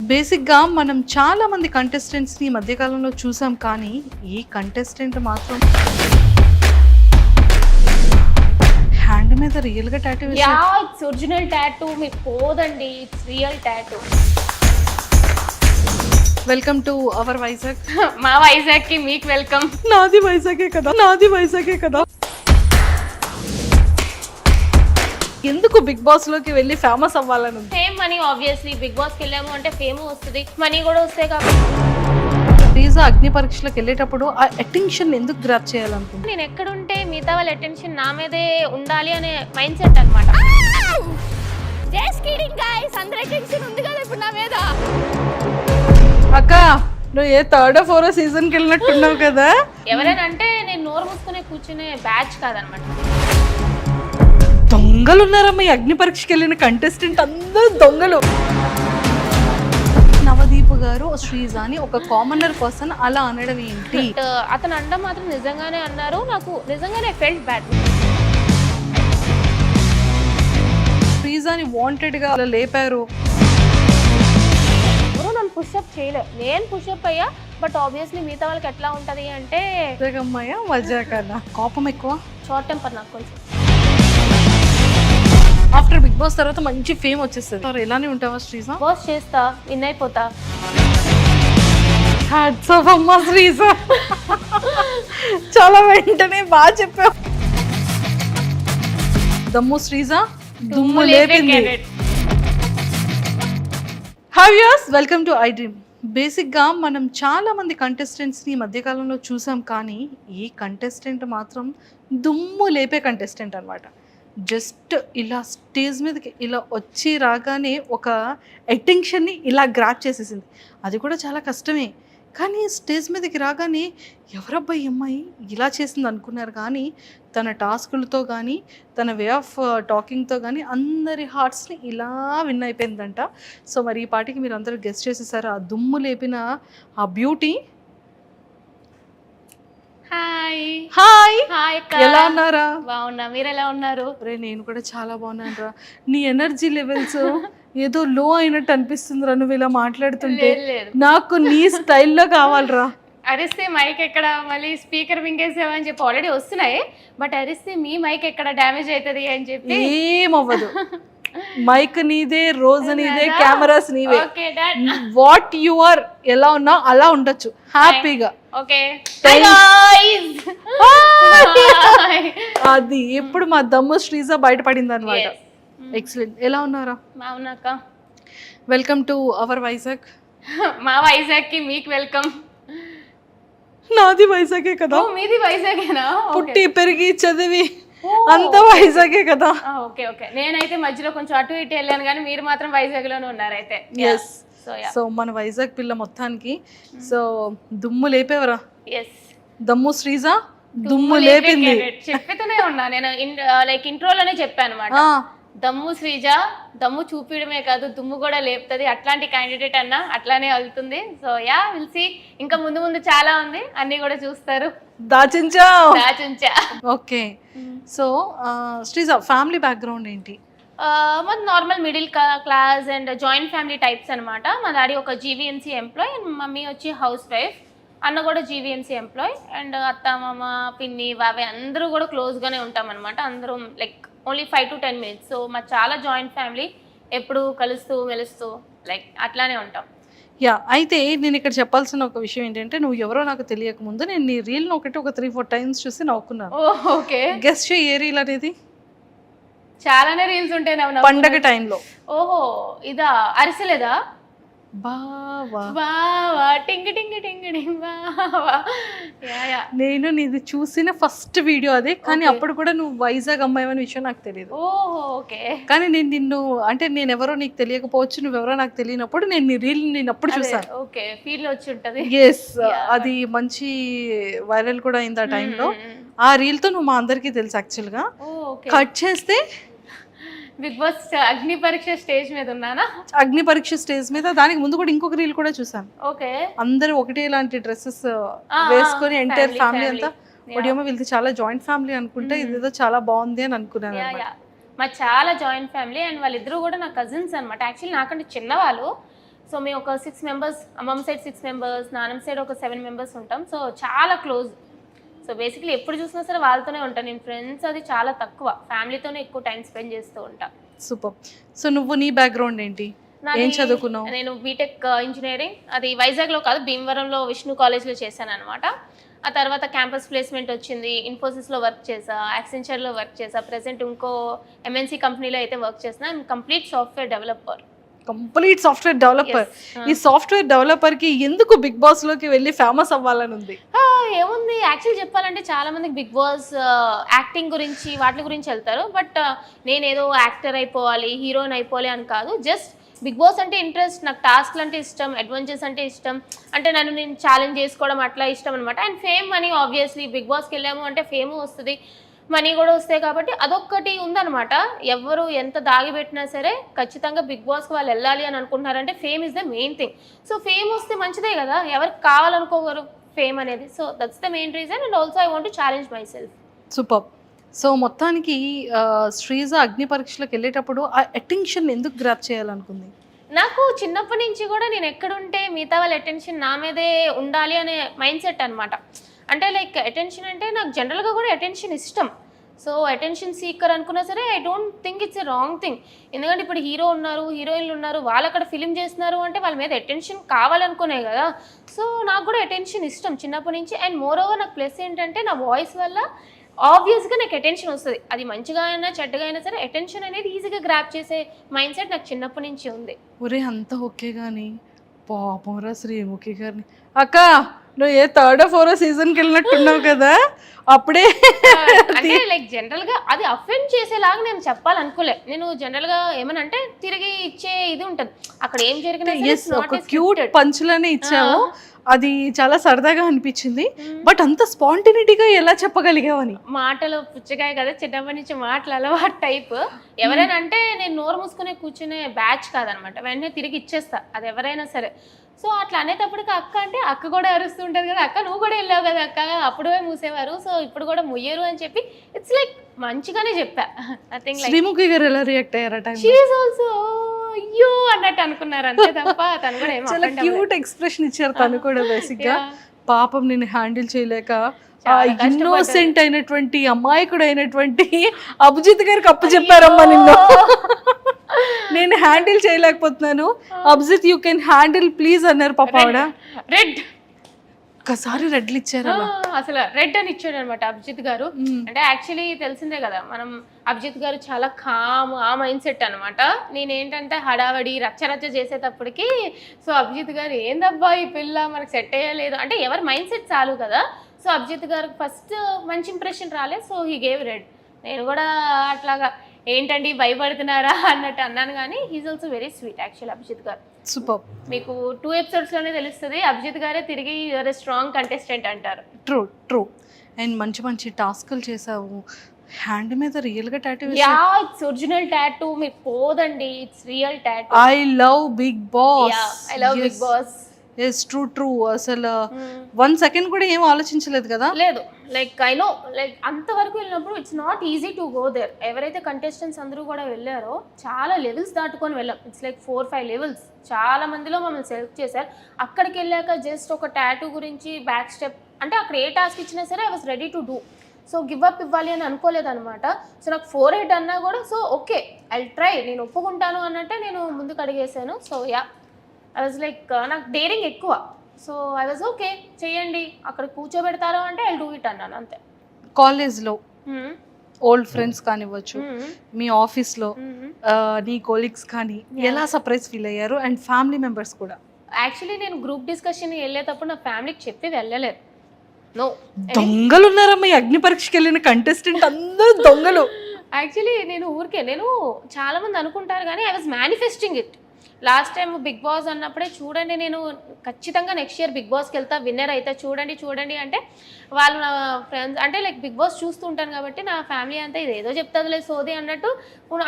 బేసిక్గా మనం చాలా మంది కంటెస్టెంట్స్ని ఈ మధ్యకాలంలో చూసాం, కానీ ఈ కంటెస్టెంట్ మాత్రం హ్యాండ్ మీద రియల్గా tattoo yeah it's original tattoo. మీకు పోదండి, it's real tattoo. Welcome to our Vizag. మా వైజాగ్ కి మీకు వెల్కమ్. నాది వైజాగే కదా, నాది వైజాగే కదా. ఎందుకు బిగ్ బాస్ లోకి వెళ్ళి ఫేమస్ అవ్వాలని ఉంది? Fame money, obviously Bigg Boss కి వెళ్ళాము అంటే ఫేమ్ వస్తుంది, మనీ కూడా వస్తాయి కాబట్టి. శ్రీజ అగ్ని పరీక్షలకు వెళ్ళేటప్పుడు ఆ అటెన్షన్ ఎందుకు గ్రాప్ చేయాలనుకుంటున్నా? నేను ఎక్కడుంటే మిగతా వాళ్ళ అటెన్షన్ నా మీదే ఉండాలి అనే మైండ్ సెట్ అనమాట. జస్ట్ కిడింగ్ గైస్, అందరి అటెన్షన్ ఉంది కదా ఇప్పుడు నా మీద. అక్క, నువ్వు ఏ థర్డ్ ఫోర్ సీజన్కి వెళ్ళినట్టున్నావు కదా. ఎవరైనా అంటే నేను నోరు మూసుకునే కూర్చునే బ్యాచ్ కాదనమాట. దొంగలు ఉన్నారమ్మా ఈ అగ్ని పరీక్షకి వెళ్ళిన కంటెస్టెంట్, అందరూ దొంగలు. నవదీప్ గారు శ్రీజ అని ఒక కామనర్ పర్సన్ అలా అనడం ఏంటి? అతను అనడం మాత్రం నిజంగానే అన్నారు, నాకు నిజంగానే ఫెల్ట్ బ్యాడ్. శ్రీజని వాంటెడ్ గా అలా లేపారు. ఎవరు నన్ను పుషప్ చేయలేదు, నేను పుషప్ అయ్యా. బట్ ఆబ్వియస్లీ మిగతా వాళ్ళకి ఎట్లా ఉంటది అంటే అమ్మాయ మజా కన్నా కోపం ఎక్కువ, షార్ట్ టెంపర్ నాకు కొంచెం. ఆఫ్టర్ బిగ్ బాస్ తర్వాత మంచి ఫేమ్ వచ్చేస్తుంది. ఎలానే ఉంటావా శ్రీజ? బాస్ చేస్తా, విన్ అయిపోతా. హ్యాట్స్ ఆఫ్ అమ్మా శ్రీజ, చాలా వెంటనే బాగా చెప్పావు. దమ్ము శ్రీజ దుమ్ము లేపింది. Hi viewers, welcome to I dream. బేసిక్గా మనం చాలా మంది కంటెస్టెంట్స్ని ఈ మధ్యకాలంలో చూసాం, కానీ ఈ కంటెస్టెంట్ మాత్రం దుమ్ము లేపే కంటెస్టెంట్ అనమాట. జస్ట్ ఇలా స్టేజ్ మీదకి ఇలా వచ్చి రాగానే ఒక అటెన్షన్ని ఇలా గ్రాప్ చేసేసింది. అది కూడా చాలా కష్టమే, కానీ స్టేజ్ మీదకి రాగానే ఎవరబ్బాయి అమ్మాయి ఇలా చేసింది అనుకున్నారు, కానీ తన టాస్కులతో కానీ తన వే ఆఫ్ టాకింగ్తో కానీ అందరి హార్ట్స్ని ఇలా విన్ అయిపోయిందంట. సో మరి ఈ పాటికి మీరు అందరూ గెస్ట్ చేసేసారు ఆ దుమ్ము లేపిన ఆ బ్యూటీ. హాయ్ హాయ్, హాయ్, ఎలా ఉన్నారా? బాగున్నా, మీరు ఎలా ఉన్నారు? రే నేను కూడా చాలా బాగున్నాను రా. నీ ఎనర్జీ లెవెల్స్ ఏదో లో అయినట్టు అనిపిస్తుందిరా నువ్వు ఇలా మాట్లాడుతుంటే. నాకు నీ స్టైల్లో కావాలరా. అరిస్తే మైక్ ఎక్కడ, మళ్ళీ స్పీకర్ మింగేసామని చెప్పి ఆల్రెడీ వస్తున్నాయి, బట్ అరిస్తే మీ మైక్ ఎక్కడ డ్యామేజ్ అవుతుంది అని చెప్పి. ఏమవ్వదు, మైక్ నీదే, రోజు నీదే, కెమెరాస్ నీవే. వాట్ యు ఆర్, ఎలా ఉన్నావు అలా ఉండొచ్చు హ్యాపీగా. ఓకే, అది ఎప్పుడు మా దమ్ము శ్రీజ బయటపడింది అనమాట. ఎక్సలెంట్, ఎలా ఉన్నారా? బాగున్నాక. Welcome to our Vizag. మా వైజాగ్ కి మీకు వెల్కమ్. నాది వైజాగే కదా. మీది వైజాగేనా? పుట్టి పెరిగి చదివి అంతా వైజాగే కదా. ఓకే ఓకే, నేనైతే మధ్యలో కొంచెం అటు ఇటు వెళ్ళాను, కానీ మీరు మాత్రం వైజాగ్ లోనే ఉన్నారైతే. ఎస్, సో మన వైజాగ్ పిల్ల మొత్తానికి సో దుమ్ము లేపేవరా. ఎస్, దమ్ము శ్రీజ దుమ్ము లేపింది. చెప్తూనే ఉన్నా నేను, లైక్ ఇంట్రోలోనే చెప్పాను అనమాట. దమ్ము శ్రీజ దమ్ము చూపించడమే కాదు, దుమ్ము కూడా లేపుతుంది. అట్లాంటి క్యాండిడేట్ అన్న అట్లానే వెళ్తుంది. So yeah, will see. ఇంకా ముందు ముందు చాలా ఉంది, అన్ని కూడా చూస్తారు. దాచించా. Okay, so Sreeja family background ఏంటి? మాది normal middle class and joint family types అనమాట. మా డాడీ ఒక జీవీఎంసీ ఎంప్లాయ్ అండ్ మమ్మీ వచ్చి హౌస్ వైఫ్. అన్న కూడా జీవీఎంసీ ఎంప్లాయ్ అండ్ అత్త మామ పిన్ని బాబాయ్ అందరూ కూడా క్లోజ్గానే ఉంటాం అనమాట. అందరూ like only 5 to 10 minutes. So మా చాలా జాయింట్ ఫ్యామిలీ, ఎప్పుడు కలుస్తూ మెలుస్తూ లైక్ అట్లానే ఉంటాం. యా, అయితే నేను ఇక్కడ చెప్పాల్సిన ఒక విషయం ఏంటంటే, నువ్వు ఎవరో నాకు తెలియక ముందు నేను నీ రీల్ ఒకటి ఒక 3-4 times చూసి నవ్వుకున్నాను. ఓకే, గెస్ట్ చేయి, ఏ రీల్ అనేది? చాలానే రీల్స్ ఉంటాయి పండగ టైంలో. ఓహో, ఇదా అరిసెలేదా? బావా బావా టింగ్ టింగ్ టింగ్ టింగ్ బావా. నేను నీది చూసిన ఫస్ట్ వీడియో అదే, కానీ అప్పుడు కూడా నువ్వు వైజాగ్ అమ్మాయి అనే విషయం నాకు తెలియదు. ఓహో, ఓకే. కానీ నేను నిన్ను అంటే నేను ఎవరో నీకు తెలియకపోవచ్చు, నువ్వెవరో నాకు తెలియనప్పుడు నేను నీ రీల్ నేను అప్పుడు చూసాను. ఓకే, ఫీల్ వచ్చి ఉంటది. ఎస్, అది మంచి వైరల్ కూడా అయింది ఆ టైంలో. ఆ రీల్ తో నువ్వు మా అందరికీ తెలుసు యాక్చువల్గా. కట్ చేస్తే బిగ్ బాస్ అగ్ని పరీక్ష స్టేజ్ మీద ఉన్నానా? అగ్ని పరీక్ష స్టేజ్ మీద, దానికి ముందు కూడా ఇంకొక రీల్ కూడా చూసాను. ఓకే, అందరూ ఒకటే ఇలాంటి డ్రెస్సెస్ వేసుకొని ఎంటైర్ ఫ్యామిలీ అంతా. ఒకటేమో వీళ్ళది చాలా జాయింట్ ఫ్యామిలీ అనుకుంటే, ఇదేదో చాలా బాగుంది అని అనుకున్నాను. మా చాలా జాయింట్ ఫ్యామిలీ అండ్ వాళ్ళిద్దరూ కూడా నా కజిన్స్ అనమాట. యాక్చువల్లీ నాకంటే చిన్నవాళ్ళు. సో మేము ఒక 6 మెంబర్స్, అమ్మమ్మ సైడ్ 6 మెంబర్స్, నాన్నమ్మ సైడ్ ఒక 7 మెంబర్స్ ఉంటాం. సో చాలా క్లోజ్. సో బేసిక్లీ ఎప్పుడు చూసినా సరే వాళ్ళతోనే ఉంటాను నేను. ఫ్రెండ్స్ అది చాలా తక్కువ, ఫ్యామిలీతోనే ఎక్కువ టైం స్పెండ్ చేస్తూ ఉంటా. సూపర్. సో నువ్వు నీ బ్యాక్గ్రౌండ్ ఏంటి, ఏం చదువుకున్నావు? నేను బీటెక్ ఇంజనీరింగ్, అది వైజాగ్లో కాదు భీమవరంలో విష్ణు కాలేజ్లో చేశాను అనమాట. ఆ తర్వాత క్యాంపస్ ప్లేస్మెంట్ వచ్చింది, ఇన్ఫోసిస్లో వర్క్ చేసా, యాక్సెంచర్లో వర్క్ చేసా, ప్రెసెంట్ ఇంకో ఎంఎన్సీ కంపెనీలో అయితే వర్క్ చేసిన. Complete software developer. Complete software developer. ఈ సాఫ్ట్వేర్ డెవలపర్ కి ఎందుకు బిగ్ బాస్ లోకి వెళ్ళి ఫేమస్ అవ్వాలని ఉంది? ఏముంది, యాక్చువల్ చెప్పాలంటే చాలా మందికి బిగ్ బాస్ యాక్టింగ్ గురించి వాటి గురించి వెళ్తారు. బట్ నేనేదో యాక్టర్ అయిపోవాలి, హీరోయిన్ అయిపోవాలి అని కాదు. జస్ట్ బిగ్ బాస్ అంటే ఇంట్రెస్ట్, నాకు టాస్క్లు అంటే ఇష్టం, అడ్వెంచర్స్ అంటే ఇష్టం, అంటే నేను ఛాలెంజ్ చేసుకోవడం అట్లా ఇష్టం అనమాట. And fame money, obviously Bigg బాస్కి వెళ్ళాము అంటే ఫేమ్ వస్తుంది, మనీ కూడా వస్తాయి. కాబట్టి అదొక్కటి ఉందన్నమాట. ఎవరు ఎంత దాగిపెట్టినా సరే ఖచ్చితంగా బిగ్ బాస్కి వాళ్ళు వెళ్ళాలి అని అనుకుంటున్నారంటే fame is the main thing. So fame వస్తే మంచిదే కదా, ఎవరికి కావాలనుకోగలరు ఫేమ్ అనేది. So that's the main reason. And also I want to challenge myself. Super. So మొత్తానికి శ్రీజ అగ్ని పరీక్షలకు వెళ్ళేటప్పుడు ఆ అటెన్షన్ ఎందుకు గ్రాప్ చేయాలనుకుంది? నాకు చిన్నప్పటి నుంచి కూడా నేను ఎక్కడుంటే మిగతా వాళ్ళ అటెన్షన్ నా మీదే ఉండాలి అనే మైండ్ సెట్ అనమాట. అంటే లైక్ అటెన్షన్ అంటే నాకు జనరల్గా కూడా అటెన్షన్ ఇష్టం. సో అటెన్షన్ సీకర్ అనుకున్నా సరే I don't think it's a wrong thing. ఎందుకంటే ఇప్పుడు హీరో ఉన్నారు, హీరోయిన్లు ఉన్నారు, వాళ్ళు అక్కడ ఫిలిం చేస్తున్నారు అంటే వాళ్ళ మీద అటెన్షన్ కావాలనుకునే కదా. సో నాకు కూడా అటెన్షన్ ఇష్టం చిన్నప్పటి నుంచి. అండ్ మోర్ ఓవర్ నాకు ప్లస్ ఏంటంటే నా వాయిస్ వల్ల ఆబ్వియస్గా నాకు అటెన్షన్ వస్తుంది. అది మంచిగా అయినా చెడ్డగా అయినా సరే అటెన్షన్ అనేది ఈజీగా గ్రాప్ చేసే మైండ్ సెట్ నాకు చిన్నప్పటి నుంచి ఉంది. ఒరే అంత ఓకే కానీ పాపంరా శ్రీముఖి గారిని. అక్క నువ్వు ఏ 3rd or 4th సీజన్కి వెళ్ళినట్టున్నావు కదా అప్పుడే. అంటే లైక్ జనరల్గా అది అఫెండ్ చేసేలాగా నేను చెప్పాలనుకోలే. నేను జనరల్గా ఏమనంటే తిరిగి ఇచ్చే ఇది ఉంటుంది, అక్కడ ఏం జరిగినా ఒక క్యూట్ పంచులనే ఇచ్చావు, అది చాలా సరదాగా అనిపించింది. బట్ అంత స్పాంటినిటీగా ఎలా చెప్పగలిగావని? మాటలు పుచ్చకాయ కదా, చిన్నప్పటి నుంచి మాటలు అలవాటు టైప్. ఎవరైనా అంటే నేను నోరు మూసుకునే కూర్చునే బ్యాచ్ కాదనమాట, వెంటనే తిరిగి ఇచ్చేస్తా అది ఎవరైనా సరే. సో అట్లా అనేటప్పటికి అక్క అంటే అక్క కూడా అరుస్తుంటది కదా, అక్క నువ్వు కూడా వెళ్ళావు కదా అక్క, అప్పుడు మూసేవారు, సో ఇప్పుడు కూడా ముయ్యరు అని చెప్పి ఇట్స్ లైక్ మంచిగానే చెప్పా. Nothing like. శ్రీముఖి గారు ఎలా రియాక్ట్ అయ్యారు? షీ ఈజ్ ఆల్సో అయ్యో అన్నట్టు అనుకున్నారు అంతే తప్ప తను కూడా ఏమో చాలా క్యూట్ ఎక్స్ప్రెషన్ ఇచ్చారు తను కూడా. బేసిక్ గా పాపం నేను హ్యాండిల్ చేయలేక ఇన్నోసెంట్ అయినటువంటి అమాయకుడు అయినటువంటి అభిజిత్ గారికి అప్పు చెప్పారమ్మా నిన్ను, నేను హ్యాండిల్ చేయలేకపోతున్నాను, Abhijeet you can handle please అన్నారు పాప ఆవిడ. రెడ్ ఒక్కసారి రెడ్లు ఇచ్చారు, అసలు రెడ్ అని ఇచ్చాడు అనమాట అభిజిత్ గారు. అంటే యాక్చువల్లీ తెలిసిందే కదా మనం, అభిజిత్ గారు చాలా కామ్, ఆ మైండ్ సెట్ అనమాట. నేనేంటంటే హడావడి రచ్చ చేసేటప్పటికి సో అభిజిత్ గారు ఏందబ్బా ఈ పిల్ల మనకు సెట్ అయ్యలేదు అంటే ఎవరి మైండ్ సెట్ చాలు కదా. సో అభిజిత్ గారికి ఫస్ట్ మంచి ఇంప్రెషన్ రాలేదు, సో హీ గేవ్ రెడ్. నేను కూడా అట్లాగా ఏంటండి భయపడుతున్నారా అన్నట్టు అన్నాను, కానీ he's also very sweet actual Abhijeet garu. Super. మీకు 2 episodes తెలుస్తుంది అభిజిత్ గారే తిరిగి యువర్ స్ట్రాంగ్ కంటెస్టెంట్ అంటారు. True true. అండ్ మంచి మంచి టాస్క్లు చేసావు, హ్యాండ్ మీద రియల్ గా tattoo. Yeah it's original tattoo, మీకు పోదండి, it's real tattoo. I love Bigg Boss. Yeah I love Bigg Boss. Yes true true. అసలు 1 second కూడా ఏం ఆలోచించలేదు కదా? లేదు, లైక్ ఐ నో లైక్ అంతవరకు వెళ్ళినప్పుడు it's not easy to go there. ఎవరైతే కంటెస్టెంట్స్ అందరూ కూడా వెళ్ళారో చాలా లెవెల్స్ దాటుకొని వెళ్ళాం. It's like 4-5 levels. చాలా మందిలో మమ్మల్ని సెలెక్ట్ చేశారు. అక్కడికి వెళ్ళాక జస్ట్ ఒక టాటూ గురించి బ్యాక్ స్టెప్ అంటే అక్కడ ఏ టాస్క్ ఇచ్చినా సరే I was ready to do. So give up ఇవ్వాలి అని అనుకోలేదు అనమాట. సో నాకు 4-8 అన్నా కూడా సో ఓకే ఐ ట్రై, నేను ఒప్పుకుంటాను అన్నట్టే నేను ముందుకు అడిగేసాను. So yeah I was like నాకు డేరింగ్ ఎక్కువ. సో ఐ వాజ్ ఓకే చెయ్యండి, అక్కడ కూర్చోబెడతారు అంటే ఐ డూ ఇట్ అన్నాను అంతే. కాలేజ్లో ఓల్డ్ ఫ్రెండ్స్ కానివ్వచ్చు, మీ ఆఫీస్లో నీ కోలీగ్స్ కానీ ఎలా సర్ప్రైజ్ ఫీల్ అయ్యారు? అండ్ ఫ్యామిలీ మెంబర్స్ కూడా. యాక్చువల్లీ నేను గ్రూప్ డిస్కషన్ వెళ్ళేటప్పుడు నా ఫ్యామిలీకి చెప్పి వెళ్ళలేదు. నో, దొంగలు ఉన్నారమ్మా ఈ అగ్ని పరీక్షకి వెళ్ళిన కంటెస్టెంట్ అందరూ దొంగలు. యాక్చువల్లీ నేను చాలా మంది అనుకుంటారు కానీ I was manifesting it. Last time Bigg Boss అన్నప్పుడే చూడండి నేను ఖచ్చితంగా నెక్స్ట్ ఇయర్ బిగ్ బాస్కి వెళ్తా, విన్నర్ అయితే చూడండి అంటే వాళ్ళు నా ఫ్రెండ్స్ అంటే లైక్ బిగ్ బాస్ చూస్తూ ఉంటాను కాబట్టి నా ఫ్యామిలీ అంతా ఇదేదో చెప్తాదిలే సోది అన్నట్టు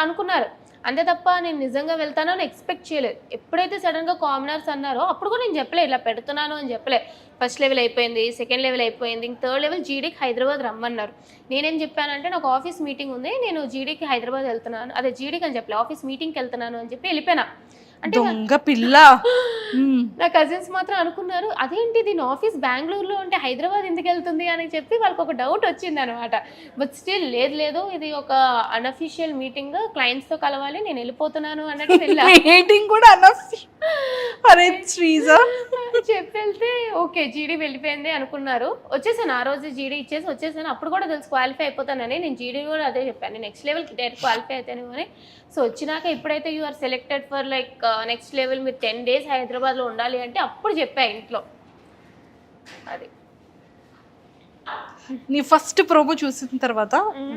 అనుకున్నారు. అంతే తప్ప నేను నిజంగా వెళ్తానో అని ఎక్స్పెక్ట్ చేయలేదు. ఎప్పుడైతే సడన్గా కామనర్స్ అన్నారో అప్పుడు కూడా నేను చెప్పలే ఇలా పెడుతున్నాను అని చెప్పలే. ఫస్ట్ లెవెల్ అయిపోయింది, సెకండ్ లెవెల్ అయిపోయింది, ఇంక 3rd level జీడీకి హైదరాబాద్ రమ్మన్నారు. నేనేం చెప్పానంటే నాకు ఆఫీస్ మీటింగ్ ఉంది, నేను జీడీకి హైదరాబాద్ వెళ్తున్నాను, అదే జీడీకి అని చెప్పలే ఆఫీస్ మీటింగ్కి వెళ్తున్నాను అని చెప్పి వెళ్ళిపోయినా. అంటే దొంగ పిల్ల. నా కజిన్స్ మాత్రం అనుకున్నారు అదేంటి దీని ఆఫీస్ బెంగళూరులో ఉంటే హైదరాబాద్ ఎందుకు వెళ్తుంది అని చెప్పి వాళ్ళకి ఒక డౌట్ వచ్చింది అనమాట. బట్ స్టిల్ లేదు ఇది ఒక అన్అఫీషియల్ మీటింగ్, క్లయింట్స్ తో కలవాలి, నేను వెళ్ళిపోతున్నాను అన్నట్టు వెళ్ళా. మీటింగ్ కూడా అరే శ్రీజ చెప్పి వెళ్తే ఓకే జీడీ వెళ్ళిపోయింది అనుకున్నారు. వచ్చేసాను ఆ రోజు జీడీ ఇచ్చేసి వచ్చేసాను. అప్పుడు కూడా తెలుసు క్వాలిఫై అయిపోతానని. నేను జీడీ కూడా అదే చెప్పాను, నెక్స్ట్ లెవెల్ డైరెక్ట్ క్వాలిఫై అవుతాను అని. సో వచ్చినాక ఎప్పుడైతే you are selected for like next level, మీరు 10 days హైదరాబాద్లో ఉండాలి అంటే అప్పుడు చెప్పా ఇంట్లో. అది నీ ఫస్ట్ ప్రోమో చూసిన తర్వాత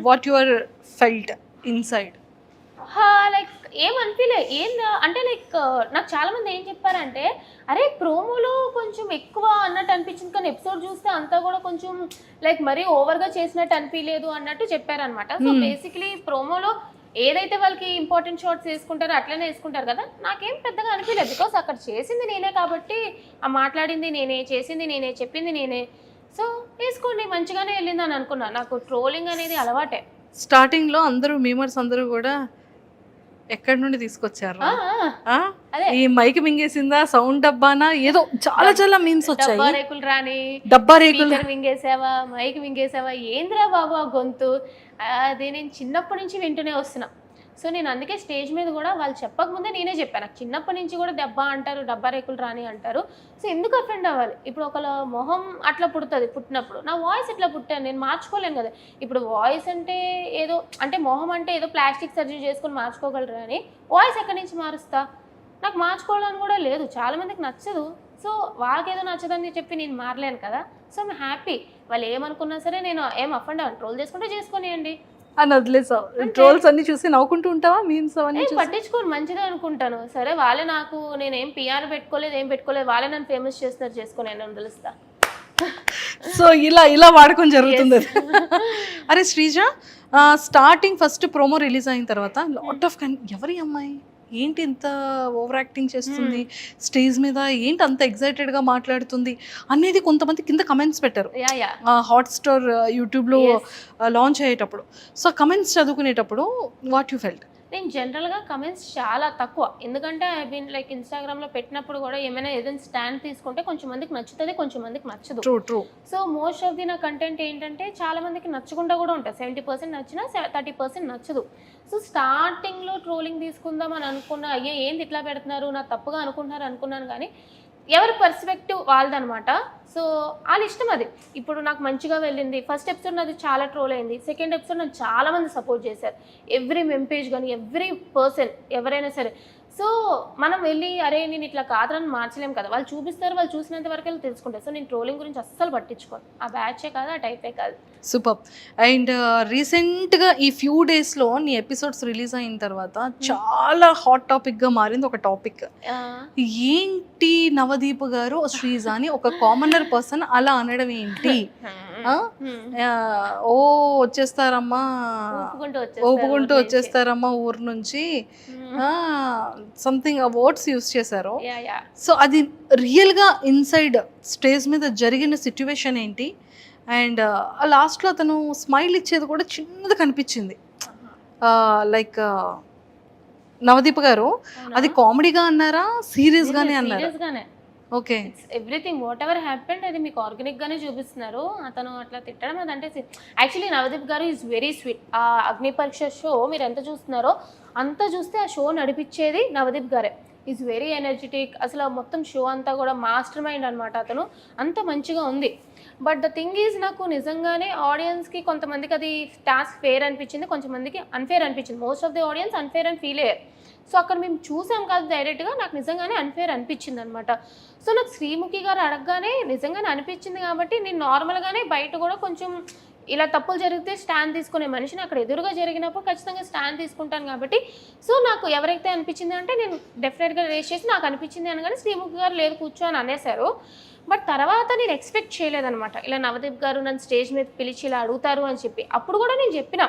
what your felt inside? Like ఏమనిపించలే అంటే లైక్ నాకు చాలా మంది ఏం చెప్పారంటే అరే ప్రోమోలో కొంచెం ఎక్కువ అన్నట్టు అనిపించింది, కానీ ఎపిసోడ్ చూస్తే అంతా కూడా కొంచెం లైక్ మరీ ఓవర్గా చేసినట్టు అనిపించలేదు అన్నట్టు చెప్పారనమాట. సో బేసిక్లీ ప్రోమోలో ఏదైతే వాళ్ళకి ఇంపార్టెంట్ షార్ట్స్ వేసుకుంటారో అట్లనే వేసుకుంటారు కదా. నాకేం పెద్దగా అనిపించలేదు, బికాస్ అక్కడ చేసింది నేనే కాబట్టి, ఆ మాట్లాడింది నేనే, చేసింది నేనే, చెప్పింది నేనే. సో వేసుకోండి మంచిగానే వెళ్ళింది అని అనుకున్నా. నాకు ట్రోలింగ్ అనేది అలవాటే. స్టార్టింగ్ లో అందరూ మీమర్స్ అందరూ కూడా ఎక్కడి నుండి తీసుకొచ్చారు? ఈ మైక్ మింగేసిందా, సౌండ్ డబ్బానా, ఏదో చాలా మీమ్స్ వచ్చాయి. డబ్బా రేకులు రాని, డబ్బా రేకులు మింగేసావా, మైక్ మింగేసావా, ఏంద్రా బాబు ఆ గొంతు, అది నేను చిన్నప్పటి నుంచి వింటూనే వస్తున్నా. సో నేను అందుకే స్టేజ్ మీద కూడా వాళ్ళు చెప్పకముందే నేనే చెప్పాను, నాకు చిన్నప్పటి నుంచి కూడా డబ్బా అంటారు, డబ్బా రేకులు రాని అంటారు. సో ఎందుకు అఫెండ్ అవ్వాలి? ఇప్పుడు ఒకళ్ళ మొహం అట్లా పుడుతుంది, పుట్టినప్పుడు నా వాయిస్ ఎట్లా పుట్టాను, నేను మార్చుకోలేను కదా. ఇప్పుడు వాయిస్ అంటే ఏదో, అంటే మొహం అంటే ఏదో ప్లాస్టిక్ సర్జరీ చేసుకొని మార్చుకోగలరు అని వాయిస్ ఎక్కడి నుంచి మారుస్తా? నాకు మార్చుకోవాలని కూడా లేదు, చాలామందికి నచ్చదు. సో వాళ్ళకేదో నచ్చదని చెప్పి నేను మారలేను కదా. సో ఐమ్ హ్యాపీ, వాళ్ళు ఏమనుకున్నా సరే నేను ఏం అఫెండ్ అవ్వను, ట్రోల్ చేసుకుంటే చేసుకొనియండి అని వదిలేసావు. ట్రోల్స్ అన్ని చూసి నవ్వుకుంటూ ఉంటావా? మీమ్స్ అవన్నీ పట్టించుకోను, మంచిదే అనుకుంటాను. సరే వాళ్ళే, నాకు నేనేం పిఆర్ పెట్టుకోలేదు, ఏం పెట్టుకోలేదు, వాళ్ళే నన్ను ఫేమస్ చేస్తున్నారు, చేసుకొని నేను తెలుస్తా. సో ఇలా వాడకం జరుగుతుంది. అరే Sreeja, starting first promo release అయిన తర్వాత లాట్ ఆఫ్ ఎవరి అమ్మాయి ఏంటి ఇంత ఓవర్ యాక్టింగ్ చేస్తుంది స్టేజ్ మీద, ఏంటి అంత ఎక్సైటెడ్గా మాట్లాడుతుంది అనేది కొంతమంది కింద కమెంట్స్ పెట్టారు హాట్స్టార్ యూట్యూబ్లో లాంచ్ అయ్యేటప్పుడు. సో కమెంట్స్ చదువుకునేటప్పుడు వాట్ యు ఫెల్ట్? నేను జనరల్గా కమెంట్స్ చాలా తక్కువ, ఎందుకంటే ఐ మీన్ లైక్ ఇన్స్టాగ్రామ్లో పెట్టినప్పుడు కూడా ఏదైనా స్టాండ్ తీసుకుంటే కొంచెం మందికి నచ్చుతుంది, కొంచెం మందికి నచ్చదు. True. So most of the నా కంటెంట్ ఏంటంటే చాలా మందికి నచ్చకుండా కూడా ఉంటుంది, 70% నచ్చినా 30% నచ్చదు. సో స్టార్టింగ్లో ట్రోలింగ్ తీసుకుందాం అని అనుకున్నా, అయ్యే ఏంది ఇట్లా పెడుతున్నారు, నా తప్పుగా అనుకున్నాను, కానీ ఎవరి పర్స్పెక్టివ్ వాళ్ళదనమాట. సో వాళ్ళ ఇష్టం అది. ఇప్పుడు నాకు మంచిగా వెళ్ళింది, ఫస్ట్ ఎపిసోడ్ నాది చాలా ట్రోల్ అయింది, సెకండ్ ఎపిసోడ్ నాకు చాలామంది సపోర్ట్ చేశారు, ఎవ్రీ మెంపేజ్ కానీ ఎవ్రీ పర్సన్ ఎవరైనా సరే. సో మనం వెళ్ళి అరే నేను ఇట్లా కాదని మార్చలేం కదా, వాళ్ళు చూపిస్తారు, వాళ్ళు చూసినంత వరకు వెళ్ళి తెలుసుకుంటారు. సో నేను ట్రోలింగ్ గురించి అస్సలు పట్టించుకోను, ఆ బ్యాచే కాదు, ఆ టైపే కాదు. సూపర్. అండ్ రీసెంట్గా ఈ ఫ్యూ డేస్లో నీ ఎపిసోడ్స్ రిలీజ్ అయిన తర్వాత చాలా హాట్ టాపిక్గా మారింది ఒక టాపిక్. ఏంటి నవదీప్ గారు శ్రీజ అని ఒక కామనర్ పర్సన్ అలా అనడం ఏంటి? ఓ వచ్చేస్తారమ్మా, ఒప్పుకుంటూ వచ్చేస్తారమ్మా ఊరు నుంచి, సంథింగ్ వర్డ్స్ యూస్ చేశారు. సో అది రియల్గా ఇన్సైడ్ స్టేజ్ మీద జరిగిన సిచ్యువేషన్ ఏంటి? అండ్ లాస్ట్లో అతను స్మైల్ ఇచ్చేది కూడా చిన్నది కనిపించింది, లైక్ నవదీప్ గారు అది కామెడీగా అన్నారా, సీరియస్గానే అన్నారా? Okay, everything what ever happened అది మీకు ఆర్గానిక్గానే చూపిస్తున్నారు. అతను అట్లా తిట్టడం అదంటే యాక్చువల్లీ నవదీప్ గారు ఈజ్ వెరీ స్వీట్. ఆ అగ్ని పరీక్ష షో మీరు ఎంత చూస్తున్నారో అంత చూస్తే ఆ షో నడిపించేది నవదీప్ గారే. ఈజ్ వెరీ ఎనర్జెటిక్, అసలు మొత్తం షో అంతా కూడా మాస్టర్ మైండ్ అనమాట. అతను అంత మంచిగా ఉంది. బట్ ద థింగ్ ఈజ్ నాకు నిజంగానే ఆడియన్స్కి కొంతమందికి అది టాస్క్ ఫేర్ అనిపించింది, కొంతమందికి అన్ఫేర్ అనిపించింది. Most of the audience unfair అని ఫీల్ అయ్యారు. సో అక్కడ మేము చూసాం కాదు డైరెక్ట్గా, నాకు నిజంగానే అన్ఫేర్ అనిపించింది అనమాట. సో నాకు శ్రీముఖి గారు అడగగానే నిజంగానే అనిపించింది కాబట్టి నేను నార్మల్గానే బయట కూడా కొంచెం ఇలా తప్పులు జరిగితే స్టాండ్ తీసుకునే మనిషిని, అక్కడ ఎదురుగా జరిగినప్పుడు ఖచ్చితంగా స్టాండ్ తీసుకుంటాను కాబట్టి. సో నాకు ఎవరైతే అనిపించింది అంటే నేను డెఫినెట్గా రేస్ చేసి నాకు అనిపించింది అనగానే శ్రీముఖి గారు లేదు కూర్చో అని అనేశారు. బట్ తర్వాత నేను ఎక్స్పెక్ట్ చేయలేదనమాట ఇలా నవదీప్ గారు నన్ను స్టేజ్ మీద పిలిచి ఇలా అడుగుతారు అని చెప్పి. అప్పుడు కూడా నేను చెప్పిన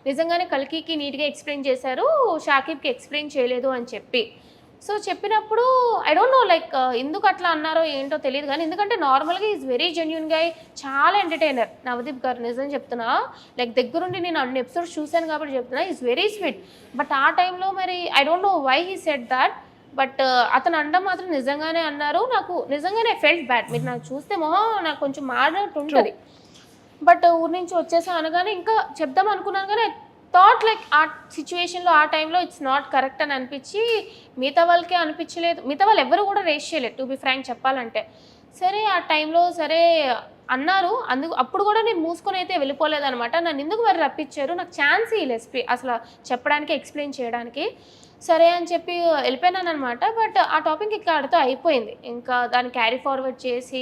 నిజంగానే కల్కికి నీట్గా ఎక్స్ప్లెయిన్ చేశారు, షాకిబ్కి ఎక్స్ప్లెయిన్ చేయలేదు అని చెప్పి. సో చెప్పినప్పుడు ఐ డోంట్ నో లైక్ ఎందుకు అట్లా అన్నారో ఏంటో తెలియదు, కానీ ఎందుకంటే నార్మల్గా ఈజ్ వెరీ జెన్యున్ గా, చాలా ఎంటర్టైనర్ నవదీప్ గారు. నిజం చెప్తున్నా, లైక్ దగ్గరుండి నేను అన్ని ఎపిసోడ్స్ చూశాను కాబట్టి చెప్తున్నా, ఈజ్ వెరీ స్వీట్. బట్ ఆ టైంలో మరి I don't know why he said that. But అతను అనడం మాత్రం నిజంగానే అన్నారు. నాకు నిజంగానే ఫెల్ట్ బ్యాడ్. మీరు నాకు చూస్తే మొహం నాకు కొంచెం మారినట్టు ఉంటుంది. బట్ ఊరి నుంచి వచ్చేసా అనగానే ఇంకా చెప్దాం అనుకున్నాను కానీ థాట్ లైక్ ఆ సిచ్యువేషన్లో ఆ టైంలో ఇట్స్ నాట్ కరెక్ట్ అని అనిపించి మిగతా వాళ్ళకే అనిపించలేదు. మిగతా వాళ్ళు ఎవరు కూడా రేస్ చేయలేదు టు బి ఫ్రాంక్ చెప్పాలంటే. సరే ఆ టైంలో సరే అన్నారు. అప్పుడు కూడా నేను మూసుకొని అయితే వెళ్ళిపోలేదు అనమాట. నన్ను ఎందుకు మరి రప్పించారు, నాకు ఛాన్స్ ఇవ్వలేదు అసలు చెప్పడానికి, ఎక్స్ప్లెయిన్ చేయడానికి. సరే అని చెప్పి వెళ్ళిపోయినాను అనమాట. బట్ ఆ టాపిక్ ఇక్కడితో అయిపోయింది. ఇంకా దాన్ని క్యారీ ఫార్వర్డ్ చేసి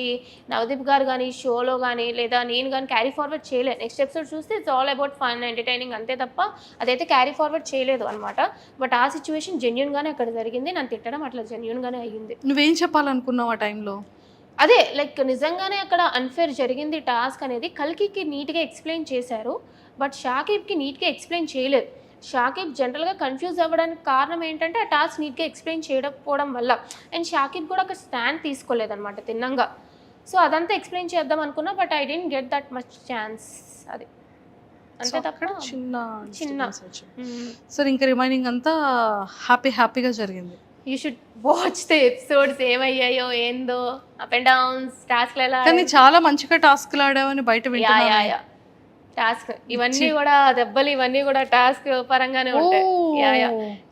నవదీప్ గారు కానీ షోలో కానీ లేదా నేను కానీ క్యారీ ఫార్వర్డ్ చేయలేదు. నెక్స్ట్ ఎపిసోడ్ చూస్తే it's all about fun entertaining అంతే తప్ప అదైతే క్యారీ ఫార్వర్డ్ చేయలేదు అనమాట. బట్ ఆ సిచ్యువేషన్ జెన్యూన్గానే అక్కడ జరిగింది. నన్ను తిట్టడం అట్లా జెన్యూన్గానే అయ్యింది. నువ్వేం చెప్పాలనుకున్నావు ఆ టైంలో? అదే లైక్ నిజంగానే అక్కడ అన్ఫేర్ జరిగింది టాస్క్ అనేది. కల్కికి నీట్గా ఎక్స్ప్లెయిన్ చేశారు, బట్ షాకిబ్కి నీట్గా ఎక్స్ప్లెయిన్ చేయలేదు. షాకిబ్ జనరల్గా కన్ఫ్యూజ్ అవ్వడానికి కారణం ఏంటంటే ఆ టాస్క్ నీట్గా ఎక్స్ప్లెయిన్ చేయకపోవడం వల్ల. అండ్ షాకిబ్ కూడా ఒక స్టాండ్ తీసుకోలేదన్నమాట తిన్నంగా. సో అదంతా ఎక్స్ప్లెయిన్ చేద్దాం అనుకున్నా, but I didn't get that much chance. అది అంతే తప్ప చిన్న. సరే ఇంకా రిమైనింగ్ అంతా హ్యాపీగా జరిగింది. You should watch the episodes ఏమయ్యాయో ఏందో, అప్ అండ్ డౌన్స్, టాస్క్లు ఎలా. కానీ చాలా మంచిగా టాస్క్లు ఆడావని బయట వింటున్నాను. టాస్క్ ఇవన్నీ కూడా దెబ్బలు ఇవన్నీ కూడా టాస్క్ పరంగానే ఉంటాయి.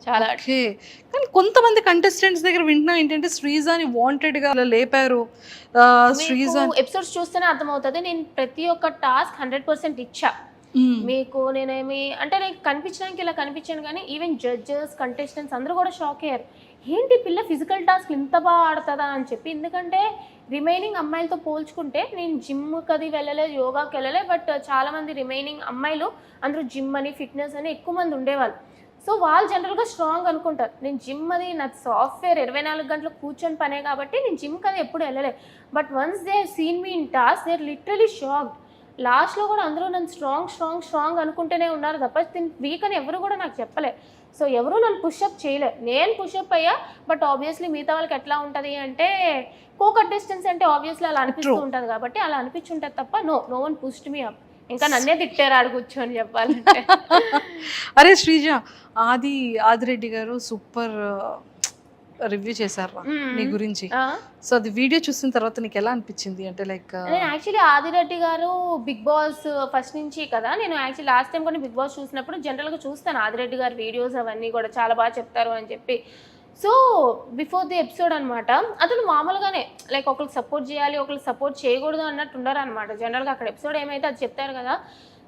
చాలా. కానీ కొంతమంది కంటెస్టెంట్స్ దగ్గర వింటున్నా ఏంటంటే శ్రీజాని వాంటెడ్ గా లేపారు. శ్రీజాని ఎపిసోడ్స్ చూస్తేనే అర్థమవుతుంది. నేను ప్రతి ఒక్క టాస్క్ 100% ఇచ్చా మీకు. నేనేమి అంటే నాకు కనిపించడానికి ఇలా కనిపించాను కానీ ఈవెన్ జడ్జెస్, కంటెస్టెంట్స్ అందరూ కూడా షాక్ అయ్యారు. ఏంటి పిల్ల ఫిజికల్ టాస్క్ ఇంత బాగా ఆడుతుందా అని చెప్పి. ఎందుకంటే రిమైనింగ్ అమ్మాయిలతో పోల్చుకుంటే నేను జిమ్కి అది వెళ్ళలేదు, యోగాకి వెళ్ళలేదు. బట్ చాలామంది రిమైనింగ్ అమ్మాయిలు అందరూ జిమ్ అని ఫిట్నెస్ అని ఎక్కువ మంది ఉండేవాళ్ళు. సో వాళ్ళు జనరల్గా స్ట్రాంగ్ అనుకుంటారు. నేను జిమ్ అది నా సాఫ్ట్వేర్ 24 గంటలు కూర్చొని పనే కాబట్టి నేను జిమ్కి అది ఎప్పుడు వెళ్ళలేదు. But once they seen me in task they are literally shocked. లాస్ట్లో కూడా అందరూ నన్ను స్ట్రాంగ్ అనుకుంటూనే ఉన్నారు తప్ప వీక్ అని ఎవరు కూడా నాకు చెప్పలే. సో ఎవరు నన్ను పుషప్ చేయలే, నేను పుషప్ అయ్యా. బట్ ఆబ్వియస్లీ మిగతా వాళ్ళకి ఎట్లా ఉంటుంది అంటే కో కంటెస్టెంట్స్ అంటే ఆబ్వియస్లీ అలా అనిపిస్తూ ఉంటుంది కాబట్టి అలా అనిపించుంటుంది తప్ప no one pushed me up. ఇంకా నన్నే తిట్టారు ఆడు కూర్చొని చెప్పాలంటే. అరే శ్రీజ, ఆదిరెడ్డి గారు సూపర్ రివ్యూ చేశారు నీ గురించి. సో అది వీడియో చూసిన తర్వాత నీకు ఎలా అనిపించింది? అంటే లైక్ నేను యాక్చువల్లీ ఆదిరెడ్డి గారు బిగ్ బాస్ ఫస్ట్ నుంచి కదా, నేను యాక్చువల్లీ లాస్ట్ టైం కూడా బిగ్ బాస్ చూసినప్పుడు జనరల్గా చూస్తాను ఆదిరెడ్డి గారి వీడియోస్ అవన్నీ కూడా చాలా బాగా చెప్తారు అని చెప్పి. సో బిఫోర్ ది ఎపిసోడ్ అనమాట అతను మామూలుగానే లైక్ ఒకరికి సపోర్ట్ చేయాలి, ఒకరికి సపోర్ట్ చేయకూడదు అన్నట్టు ఉండరు అనమాట. జనరల్గా అక్కడ ఎపిసోడ్ ఏమైతే అది చెప్తారు కదా.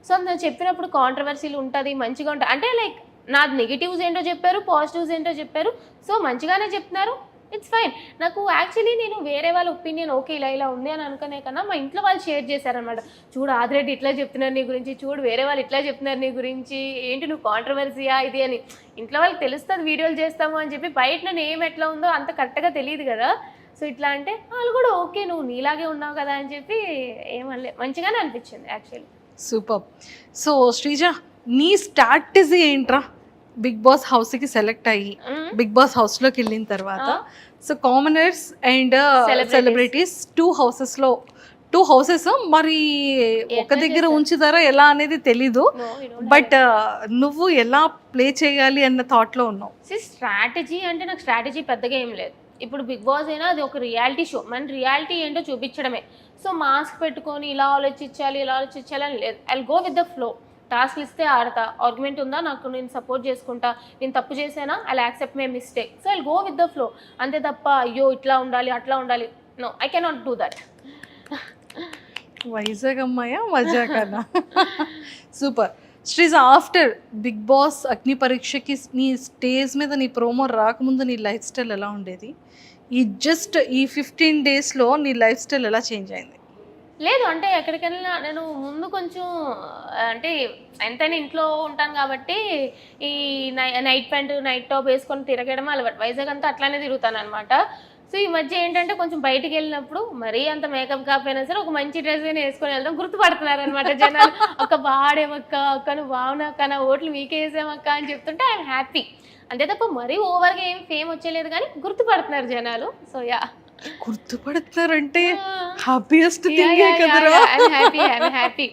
సో నేను చెప్పినప్పుడు కాంట్రవర్సీలు ఉంటుంది, మంచిగా ఉంటుంది. అంటే లైక్ నాది నెగిటివ్స్ ఏంటో చెప్పారు, పాజిటివ్స్ ఏంటో చెప్పారు. సో మంచిగానే చెప్తున్నారు, ఇట్స్ ఫైన్. నాకు యాక్చువల్లీ నేను వేరే వాళ్ళ ఒపీనియన్ ఓకే ఇలా ఉంది అని అనుకునే కన్నా మా ఇంట్లో వాళ్ళు షేర్ చేశారనమాట. చూడు ఆదిరెడ్డి ఇట్లా చెప్తున్నారు నీ గురించి, చూడు వేరే వాళ్ళు ఇట్లా చెప్తున్నారు నీ గురించి, ఏంటి నువ్వు కాంట్రవర్సీయా ఇది అని. ఇంట్లో వాళ్ళకి తెలుస్తుంది వీడియోలు చేస్తాము అని చెప్పి, బయట నేను ఏం ఎట్లా ఉందో అంత కరెక్ట్గా తెలియదు కదా. సో ఇట్లా అంటే వాళ్ళు కూడా ఓకే నువ్వు నీలాగే ఉన్నావు కదా అని చెప్పి ఏమనలే, మంచిగానే అనిపించింది యాక్చువల్లీ. సూపర్. సో శ్రీజ, నీ స్ట్రాటజీ ఏంట్రా బిగ్ బాస్ హౌస్కి సెలెక్ట్ అయ్యి బిగ్ బాస్ హౌస్లోకి వెళ్ళిన తర్వాత? So commoners and celebrities two houses మరి ఒక దగ్గర ఉంచుతారా ఎలా అనేది తెలీదు. బట్ నువ్వు ఎలా ప్లే చేయాలి అన్న థాట్లో ఉన్నావు. స్ట్రాటజీ అంటే నాకు స్ట్రాటజీ పెద్దగా ఏం లేదు. ఇప్పుడు బిగ్ బాస్ అయినా అది ఒక రియాలిటీ షో, మన రియాలిటీ ఏంటో చూపించడమే. సో మాస్క్ పెట్టుకొని ఇలా ఆలోచించాలి అని లేదు. I go with the flow. టాస్క్లు ఇస్తే ఆడతా, ఆర్గ్యుమెంట్ ఉందా నాకు నేను సపోర్ట్ చేసుకుంటా, నేను తప్పు చేసానా I accept my mistake. So I go with the flow అంతే తప్ప అయ్యో ఇట్లా ఉండాలి అట్లా ఉండాలి, no I cannot do that. Vizag అమ్మాయా మజా కదా. Super. Sreeja, after Bigg Boss అగ్ని పరీక్షకి నీ స్టేజ్ మీద నీ ప్రోమో రాకముందు నీ లైఫ్ స్టైల్ ఎలా ఉండేది? ఈ 15 డేస్లో నీ లైఫ్ స్టైల్ ఎలా చేంజ్ అయింది? లేదు అంటే ఎక్కడికి వెళ్ళినా నేను ముందు కొంచెం అంటే ఎంతైనా ఇంట్లో ఉంటాను కాబట్టి ఈ నైట్ ప్యాంటు నైట్ టాప్ వేసుకొని తిరగడం అలవాటు. వైజాగ్ అంతా అట్లానే తిరుగుతాను అనమాట. సో ఈ మధ్య ఏంటంటే కొంచెం బయటికి వెళ్ళినప్పుడు మరీ అంత మేకప్ కాకపోయినా సరే ఒక మంచి డ్రెస్ వేసుకొని వెళ్దాం, గుర్తుపడుతున్నారు అనమాట జనాలు. ఒక బాడేమక్క అక్క, నువ్వు బాగున్నాక నా ఓట్లు మీకే వేసామక్క అని చెప్తుంటే ఐఎమ్ హ్యాపీ. అంతే తప్ప మరీ ఓవర్గా ఏం ఫేమ్ వచ్చేలేదు కానీ గుర్తుపడుతున్నారు జనాలు. సో యా, గుర్తుపడుతున్నారంటే హ్యాపీయెస్ట్ థింగే కదరా. I'm happy.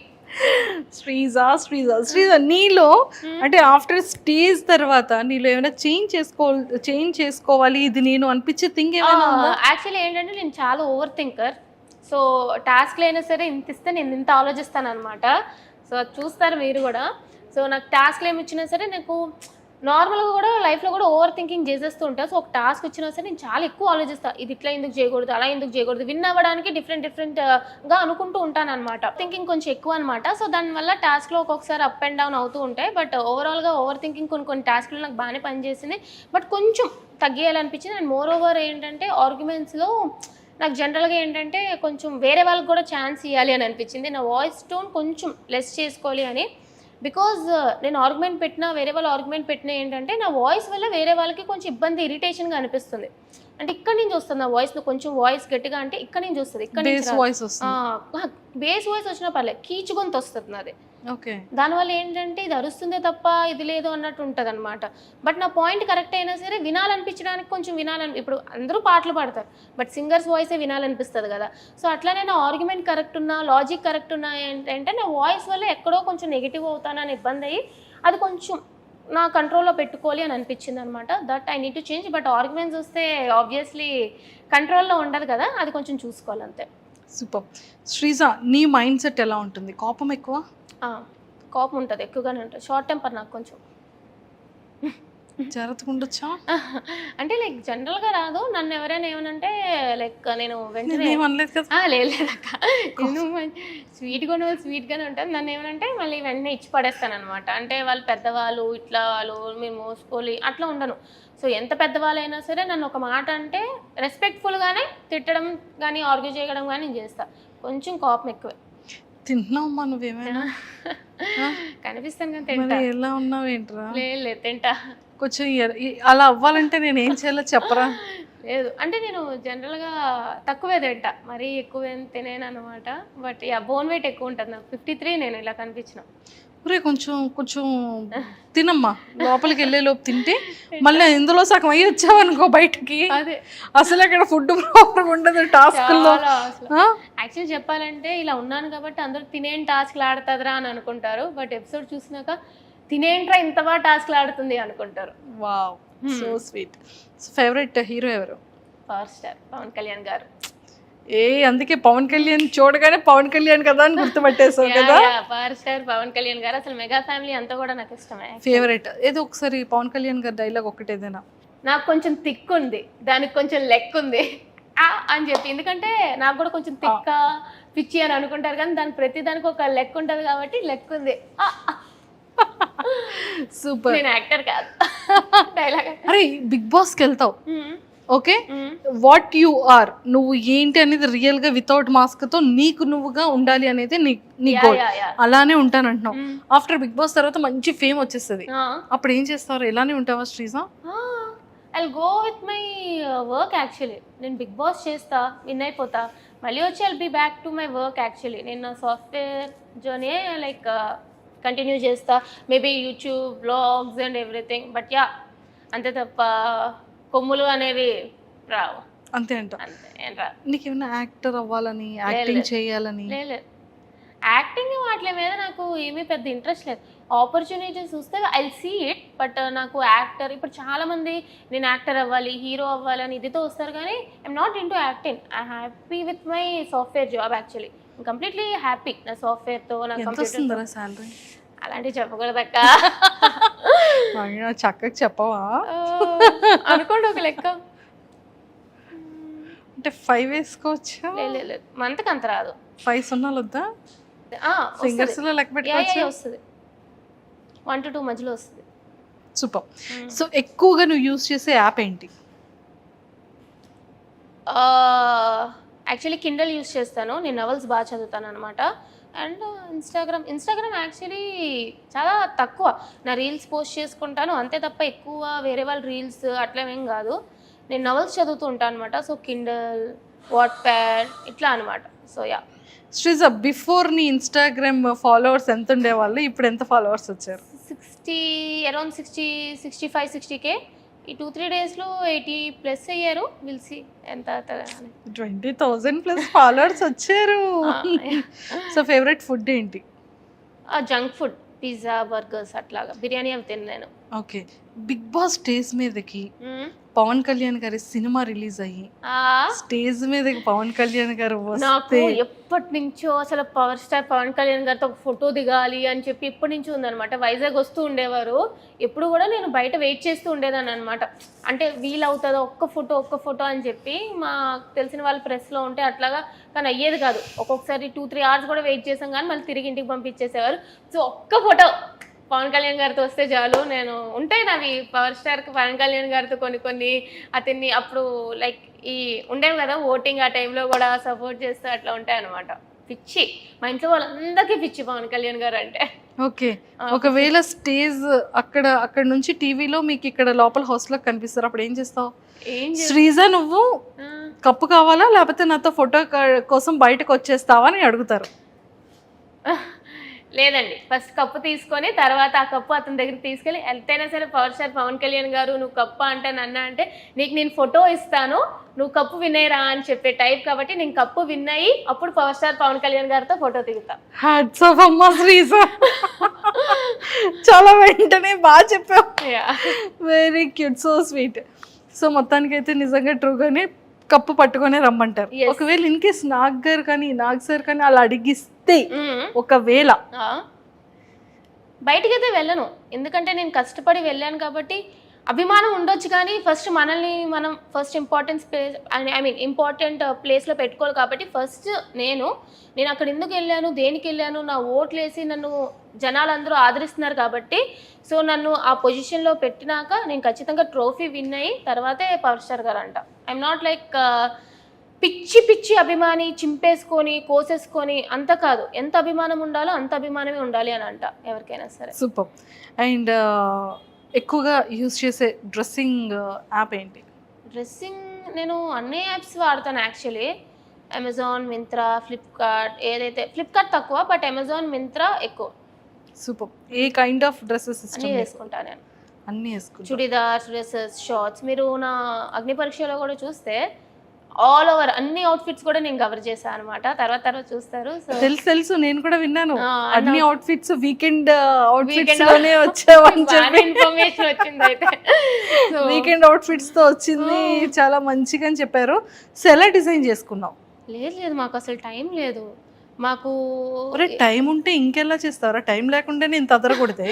శ్రీజ నీలో అంటే ఆఫ్టర్ స్టేజ్ తర్వాత నీలో ఏమైనా చేంజ్ చేసుకోవాలి ఇది నేను అనిపించే థింగ్ ఏమైనా ఉందా? యాక్చువల్లీ ఏంటంటే నేను చాలా ఓవర్ థింకర్. సో టాస్క్లు అయినా సరే ఇంత ఇస్తే నేను ఇంత ఆలోచిస్తాను అనమాట. సో అది చూస్తారు మీరు కూడా. సో నాకు టాస్క్లు ఏమి ఇచ్చినా సరే నాకు నార్మల్గా కూడా లైఫ్లో కూడా ఓవర్ థింకింగ్ చేసేస్తూ ఉంటాను. సో ఒక టాస్క్ వచ్చినా సరే నేను చాలా ఎక్కువ ఆలోచిస్తాను. ఇది ఇట్లా ఎందుకు చేయకూడదు, అలా ఎందుకు చేయకూడదు, విన్ అవ్వడానికి డిఫరెంట్గా అనుకుంటూ ఉంటాను అనమాట. థింకింగ్ కొంచెం ఎక్కువ అనమాట. సో దానివల్ల టాస్క్లో ఒక్కొక్కసారి అప్ అండ్ డౌన్ అవుతూ ఉంటాయి. బట్ ఓవరాల్గా ఓవర్ థింకింగ్ కొన్ని టాస్క్లు నాకు బాగానే పనిచేసింది. బట్ కొంచెం తగ్గియాలనిపించింది. అండ్ మోర్ ఓవర్ ఏంటంటే ఆర్గ్యుమెంట్స్లో నాకు జనరల్గా ఏంటంటే కొంచెం వేరే వాళ్ళకి కూడా ఛాన్స్ ఇవ్వాలి అని అనిపించింది. నా వాయిస్ టోన్ కొంచెం లెస్ చేసుకోవాలి అని. బికాజ్ నేను ఆర్గ్యుమెంట్ పెట్టినా వేరే వాళ్ళు ఆర్గ్యుమెంట్ పెట్టినా ఏంటంటే నా వాయిస్ వల్ల వేరే వాళ్ళకి కొంచెం ఇబ్బంది ఇరిటేషన్గా అనిపిస్తుంది. అంటే ఇక్కడ నుంచి వస్తుంది నా వాయిస్, కొంచెం వాయిస్ గట్టిగా అంటే ఇక్కడ నుంచి వస్తుంది. ఇక్కడ నుంచి బేస్ వాయిస్ వచ్చినా పర్లేదు, కీచు గొంతు వస్తుంది నాది. ఓకే, దానివల్ల ఏంటంటే ఇది అరుస్తుందే తప్ప ఇది లేదు అన్నట్టు ఉంటుంది అనమాట. బట్ నా పాయింట్ కరెక్ట్ అయినా సరే వినాలనిపించడానికి కొంచెం ఇప్పుడు అందరూ పాటలు పాడతారు, బట్ సింగర్స్ వాయిసే వినాలనిపిస్తుంది కదా. సో అట్లానే నా ఆర్గ్యుమెంట్ కరెక్ట్ ఉన్నా, లాజిక్ కరెక్ట్ ఉన్నా ఏంటంటే నా వాయిస్ వల్ల ఎక్కడో కొంచెం నెగిటివ్ అవుతానని ఇబ్బంది అయ్యి అది కొంచెం నా కంట్రోల్లో పెట్టుకోవాలి అని అనిపించింది అనమాట. That I need to change. But arguments వస్తే ఆబ్వియస్లీ కంట్రోల్లో ఉండదు కదా, అది కొంచెం చూసుకోవాలి అంతే. సూపర్. శ్రీజ నీ మైండ్ సెట్ ఎలా ఉంటుంది? కోపం ఎక్కువ? కోపం ఉంటుంది, ఎక్కువగానే ఉంటుంది. షార్ట్ టెంపర్ నాకు కొంచెం. జాగ్రత్తగా ఉండొచ్చా? అంటే లైక్ జనరల్గా రాదు. నన్ను ఎవరైనా ఏమనంటే లైక్ నేను వెంటనే ఏమనలేదు కదా. లేదక్క, నేను స్వీట్గానే ఉంటుంది. నన్ను ఏమనంటే మళ్ళీ వెంటనే ఇచ్చి పడేస్తాను అనమాట. అంటే వాళ్ళు పెద్దవాళ్ళు, ఇట్లా వాళ్ళు మీరు మోసుకోవాలి అట్లా ఉండను. సో ఎంత పెద్దవాళ్ళైనా సరే నన్ను ఒక మాట అంటే రెస్పెక్ట్ఫుల్గానే తిట్టడం కానీ ఆర్గ్యూ చేయడం కానీ నేను చేస్తాను. కొంచెం కోపం ఎక్కువే. తింటున్నావమ్మా నువ్వేమైనా? కనిపిస్తాను కానీ తింటా. ఎలా ఉన్నావు ఏంట్రా? లేదు తింటా. కొంచెం అలా అవ్వాలంటే నేను ఏం చేయాలో చెప్పరా? లేదు అంటే నేను జనరల్గా తక్కువే తింటా, మరీ ఎక్కువ ఏం తినేను అనమాట. బట్ బోన్ వెయిట్ ఎక్కువ ఉంటుంది నాకు. 53 నేను ఇలా కనిపించిన. కొంచెం తినమ్మా, లోపలికి వెళ్ళే లోపు తింటే మళ్ళీ ఇందులో సగం అయ్యి వచ్చావనుకో బయటకి, అదే అసలు అక్కడ ఫుడ్ ప్రాపర్గా ఉండదు టాస్క్లో. యాక్చువల్లీ చెప్పాలంటే ఇలా ఉన్నాను కాబట్టి అందరూ తినేం టాస్క్లు ఆడుతుందిరా అని అనుకుంటారు. బట్ ఎపిసోడ్ చూసినాక తినేంట్రా ఇంత బాగా టాస్క్లు ఆడుతుంది అనుకుంటారు. Wow, so sweet. Favourite hero ఎవరు? పవర్ స్టార్ పవన్ కళ్యాణ్ గారు. అందుకే పవన్ కళ్యాణ్ చూడగానే పవన్ కళ్యాణ్ కదా అని గుర్తుపట్టేసావు కదా. పవర్ స్టార్ పవన్ కళ్యాణ్ గారు. అసలు మెగా ఫ్యామిలీ అంతా కూడా నాకు ఇష్టమే. ఫేవరెట్ ఏదో ఒకసారి పవన్ కళ్యాణ్ గారి డైలాగ్ ఒకటి ఏదైనా. నాకు కొంచెం థిక్ ఉంది, దానికి కొంచెం లెక్ ఉంది అని చెప్పి. ఎందుకంటే నాకు కూడా కొంచెం థిక్క పిచ్చి అని అనుకుంటారు కానీ దాని ప్రతి దానికి ఒక లెక్ ఉంటుంది కాబట్టి లెక్ ఉంది. సూపర్. నేను యాక్టర్ కాదు, డైలాగ్. అరే బిగ్ బాస్కి వెళ్తావు, ఓకే, వాట్ యు ఆర్, నువ్వు ఏంటి అనేది రియల్ గా వితౌట్ మాస్క్ తో నీకు నువ్వుగా ఉండాలి అనేది నీ గోల్. అలానే ఉంటానంటున్నావు. ఆఫ్టర్ బిగ్ బాస్ తర్వాత మంచి ఫేమ్ వచ్చేస్తుంది, అప్పుడు ఏం చేస్తారు? ఎలానే ఉంటావా Sreeja? I'll go with my work. Actually నేను బిగ్ బాస్ చేస్తా, విన్ అయిపోతా, మళ్ళీ వచ్చి I'll be back to my work. Actually నేను నా సాఫ్ట్వేర్ జర్నీ లైక్ కంటిన్యూ చేస్తా, maybe YouTube blogs and everything. But అంతే తప్ప కొమ్ములు అనేవి రావు. అంతే అంట. అంతే. నీకేమైనా యాక్టర్ అవ్వాలని, యాక్టింగ్ చేయాలని? లేదు, యాక్టింగ్ వాటి మీద నాకు ఏమీ పెద్ద ఇంట్రెస్ట్ లేదు. ఆపర్చునిటీస్ వస్తే ఐ సీ ఇట్. బట్ నాకు యాక్టర్, ఇప్పుడు చాలా మంది నేను యాక్టర్ అవ్వాలి, హీరో అవ్వాలి అని ఇదితో వస్తారు కానీ I'm naught into acting. I happy with my software job. Actually completely happy నా సాఫ్ట్వేర్తో. నా కంప్యూటర్ సాలరీ అలాంటివి చెప్పకూడదక్క. చక్కగా చెప్పవా? అనుకోండి ఒక లెక్క. అంటే 5 వేసుకోవచ్చా? లేదు, మంత్కి అంత రాదు. 5 సున్నాలు వద్దా? సింగర్స్ లో లెక్క పెట్టుకోవచ్చు. వస్తుంది, 1 to 2 మధ్యలో వస్తుంది. సూపర్. సో ఎక్కువగా నువ్వు యూజ్ చేసే యాప్ ఏంటి? యాక్చువల్లీ కిండల్ యూజ్ చేస్తాను, నేను నవల్స్ బాగా చదువుతాను అనమాట. అండ్ ఇన్స్టాగ్రామ్ యాక్చువల్లీ చాలా తక్కువ. నా రీల్స్ పోస్ట్ చేసుకుంటాను అంతే తప్ప ఎక్కువ వేరే వాళ్ళ రీల్స్ అట్లా ఏం కాదు. నేను నవల్స్ చదువుతూ ఉంటాను అనమాట. సో కిండల్, వాట్ప్యాడ్ ఇట్లా అనమాట. సో శ్రీజ, బిఫోర్ నీ ఇన్స్టాగ్రామ్ ఫాలోవర్స్ ఎంత ఉండేవాళ్ళు, ఇప్పుడు ఎంత ఫాలోవర్స్ వచ్చారు? 60, 65, 60K. ఈ 2-3 డేస్లో 80+ అయ్యారు. విల్ సీ ఎంత 20,000+ ఫాలోవర్స్ వచ్చారు. సో ఫేవరెట్ ఫుడ్ ఏంటి? జంక్ ఫుడ్, పిజ్జా, బర్గర్స్ అట్లాగా. బిర్యానీ అవి తినలేను. ఓకే. బిగ్ బాస్ స్టేజ్ మీదకి పవన్ కళ్యాణ్ గారి సినిమా రిలీజ్ అయ్యి స్టేజ్ మీదకి పవన్ కళ్యాణ్ గారు నాకు వస్తే ఎప్పటి నుంచో అసలు పవర్ స్టార్ పవన్ కళ్యాణ్ గారితో ఒక ఫోటో దిగాలి అని చెప్పి ఇప్పటి నుంచి ఉందనమాట. వైజాగ్ వస్తూ ఉండేవారు, ఎప్పుడు కూడా నేను బయట వెయిట్ చేస్తూ ఉండేదాన్ని అనమాట. అంటే వీలవుతుందో ఒక్క ఫోటో అని చెప్పి మా తెలిసిన వాళ్ళు ప్రెస్లో ఉంటే అట్లాగా, కానీ అయ్యేది కాదు. ఒక్కొక్కసారి 2-3 అవర్స్ కూడా వెయిట్ చేసాం కానీ మళ్ళీ తిరిగి ఇంటికి పంపించేసేవారు. సో ఒక్క ఫోటో పవన్ కళ్యాణ్ గారితో వస్తే చాలు. నేను ఉంటాయి నావి పవర్ స్టార్కి పవన్ కళ్యాణ్ గారితో కొన్ని అతన్ని అప్పుడు లైక్ ఈ ఉండేవి కదా ఓటింగ్, ఆ టైంలో కూడా సపోర్ట్ చేస్తూ అట్లా ఉంటాయి అనమాట. పిచ్చి, మా ఇంట్లో వాళ్ళందరికీ పిచ్చి పవన్ కళ్యాణ్ గారు అంటే. ఓకే. ఒకవేళ స్టేజ్ అక్కడ నుంచి టీవీలో మీకు ఇక్కడ లోపల హాస్టల్లో కనిపిస్తారు, అప్పుడు ఏం చేస్తావు? శ్రీజ నువ్వు కప్పు కావాలా లేకపోతే నాతో ఫోటో కోసం బయటకు వచ్చేస్తావా అని అడుగుతారు. లేదండి, ఫస్ట్ కప్పు తీసుకొని తర్వాత ఆ కప్పు అతని దగ్గరికి తీసుకెళ్ళి, ఎంతైనా సరే పవర్ స్టార్ పవన్ కళ్యాణ్ గారు నువ్వు కప్పు అంటే నన్ను అంటే నీకు నేను ఫోటో ఇస్తాను, నువ్వు కప్పు విన్నయ్యరా అని చెప్పే టైప్ కాబట్టి నేను కప్పు విన్నయ్యి అప్పుడు పవర్ స్టార్ పవన్ కళ్యాణ్ గారితో ఫోటో దిగుతా. హ్యాట్స్ ఆఫ్ అమ్మా శ్రీజ, చాలా వెంటనే బాగా చెప్పావు. Very cute, so sweet. So మొత్తానికి అయితే నిజంగా ట్రూగానే కప్పు పట్టుకొని రమ్మంటారు. ఒకవేళ ఇన్ కేస్ నాగ్ సార్ కానీ అలా అడిగిస్తే, ఒకవేళ బయటికి అయితే వెళ్ళను, ఎందుకంటే నేను కష్టపడి వెళ్ళాను కాబట్టి. అభిమానం ఉండొచ్చు కానీ ఫస్ట్ మనల్ని మనం ఫస్ట్ ఇంపార్టెంట్ ప్లేస్లో పెట్టుకోవాలి కాబట్టి ఫస్ట్ నేను అక్కడ ఎందుకు వెళ్ళాను, దేనికి వెళ్ళాను, నా ఓట్లు వేసి నన్ను జనాలందరూ ఆదరిస్తున్నారు కాబట్టి, సో నన్ను ఆ పొజిషన్లో పెట్టినాక నేను ఖచ్చితంగా ట్రోఫీ విన్ అయ్యి తర్వాతే పవర్ స్టార్ గారు అంట. ఐఎమ్ నాట్ లైక్ పిచ్చి అభిమాని చింపేసుకొని కోసేసుకొని అంత కాదు. ఎంత అభిమానం ఉండాలో అంత అభిమానమే ఉండాలి అని అంట ఎవరికైనా సరే. సూపర్. అండ్ ఎక్కువగా యూజ్ చేసే డ్రెస్సింగ్ యాప్ ఏంటి? డ్రెస్సింగ్ నేను అన్ని యాప్స్ వాడతాను యాక్చువల్లీ. అమెజాన్, మింత్రా, ఫ్లిప్కార్ట్. ఏదైతే ఫ్లిప్కార్ట్ తక్కువ, బట్ అమెజాన్, మింత్రా ఎక్కువ. సూపర్. ఏ కైండ్ ఆఫ్ డ్రెస్సెస్ అన్నీ వేసుకుంటాను నేను. అన్నీ వేసుకుంటా. Churidars, dresses, shorts. మీరు నా అగ్ని పరీక్షలో కూడా చూస్తే ఆల్ ఓవర్ అన్ని అవుట్ఫిట్స్ కూడా నేను కవర్ చేశాను అనమాట. తర్వాత చూస్తారు. తెలుసు నేను కూడా విన్నాను. అన్ని అవుట్ఫిట్స్ వీకెండ్ అవుట్ఫిట్స్ లోనే వచ్చావని చెప్పి ఇన్ఫర్మేషన్ వచ్చింది. అయితే వీకెండ్ అవుట్ఫిట్స్ తో వచ్చింది, చాలా మంచిగా అని చెప్పారు. సో ఎలా డిజైన్ చేసుకున్నావు? లేదు మాకు అసలు టైం లేదు. మాకు టైం ఉంటే ఇంకెలా చేస్తారా? టైం లేకుండా నేను తదరకొడితే.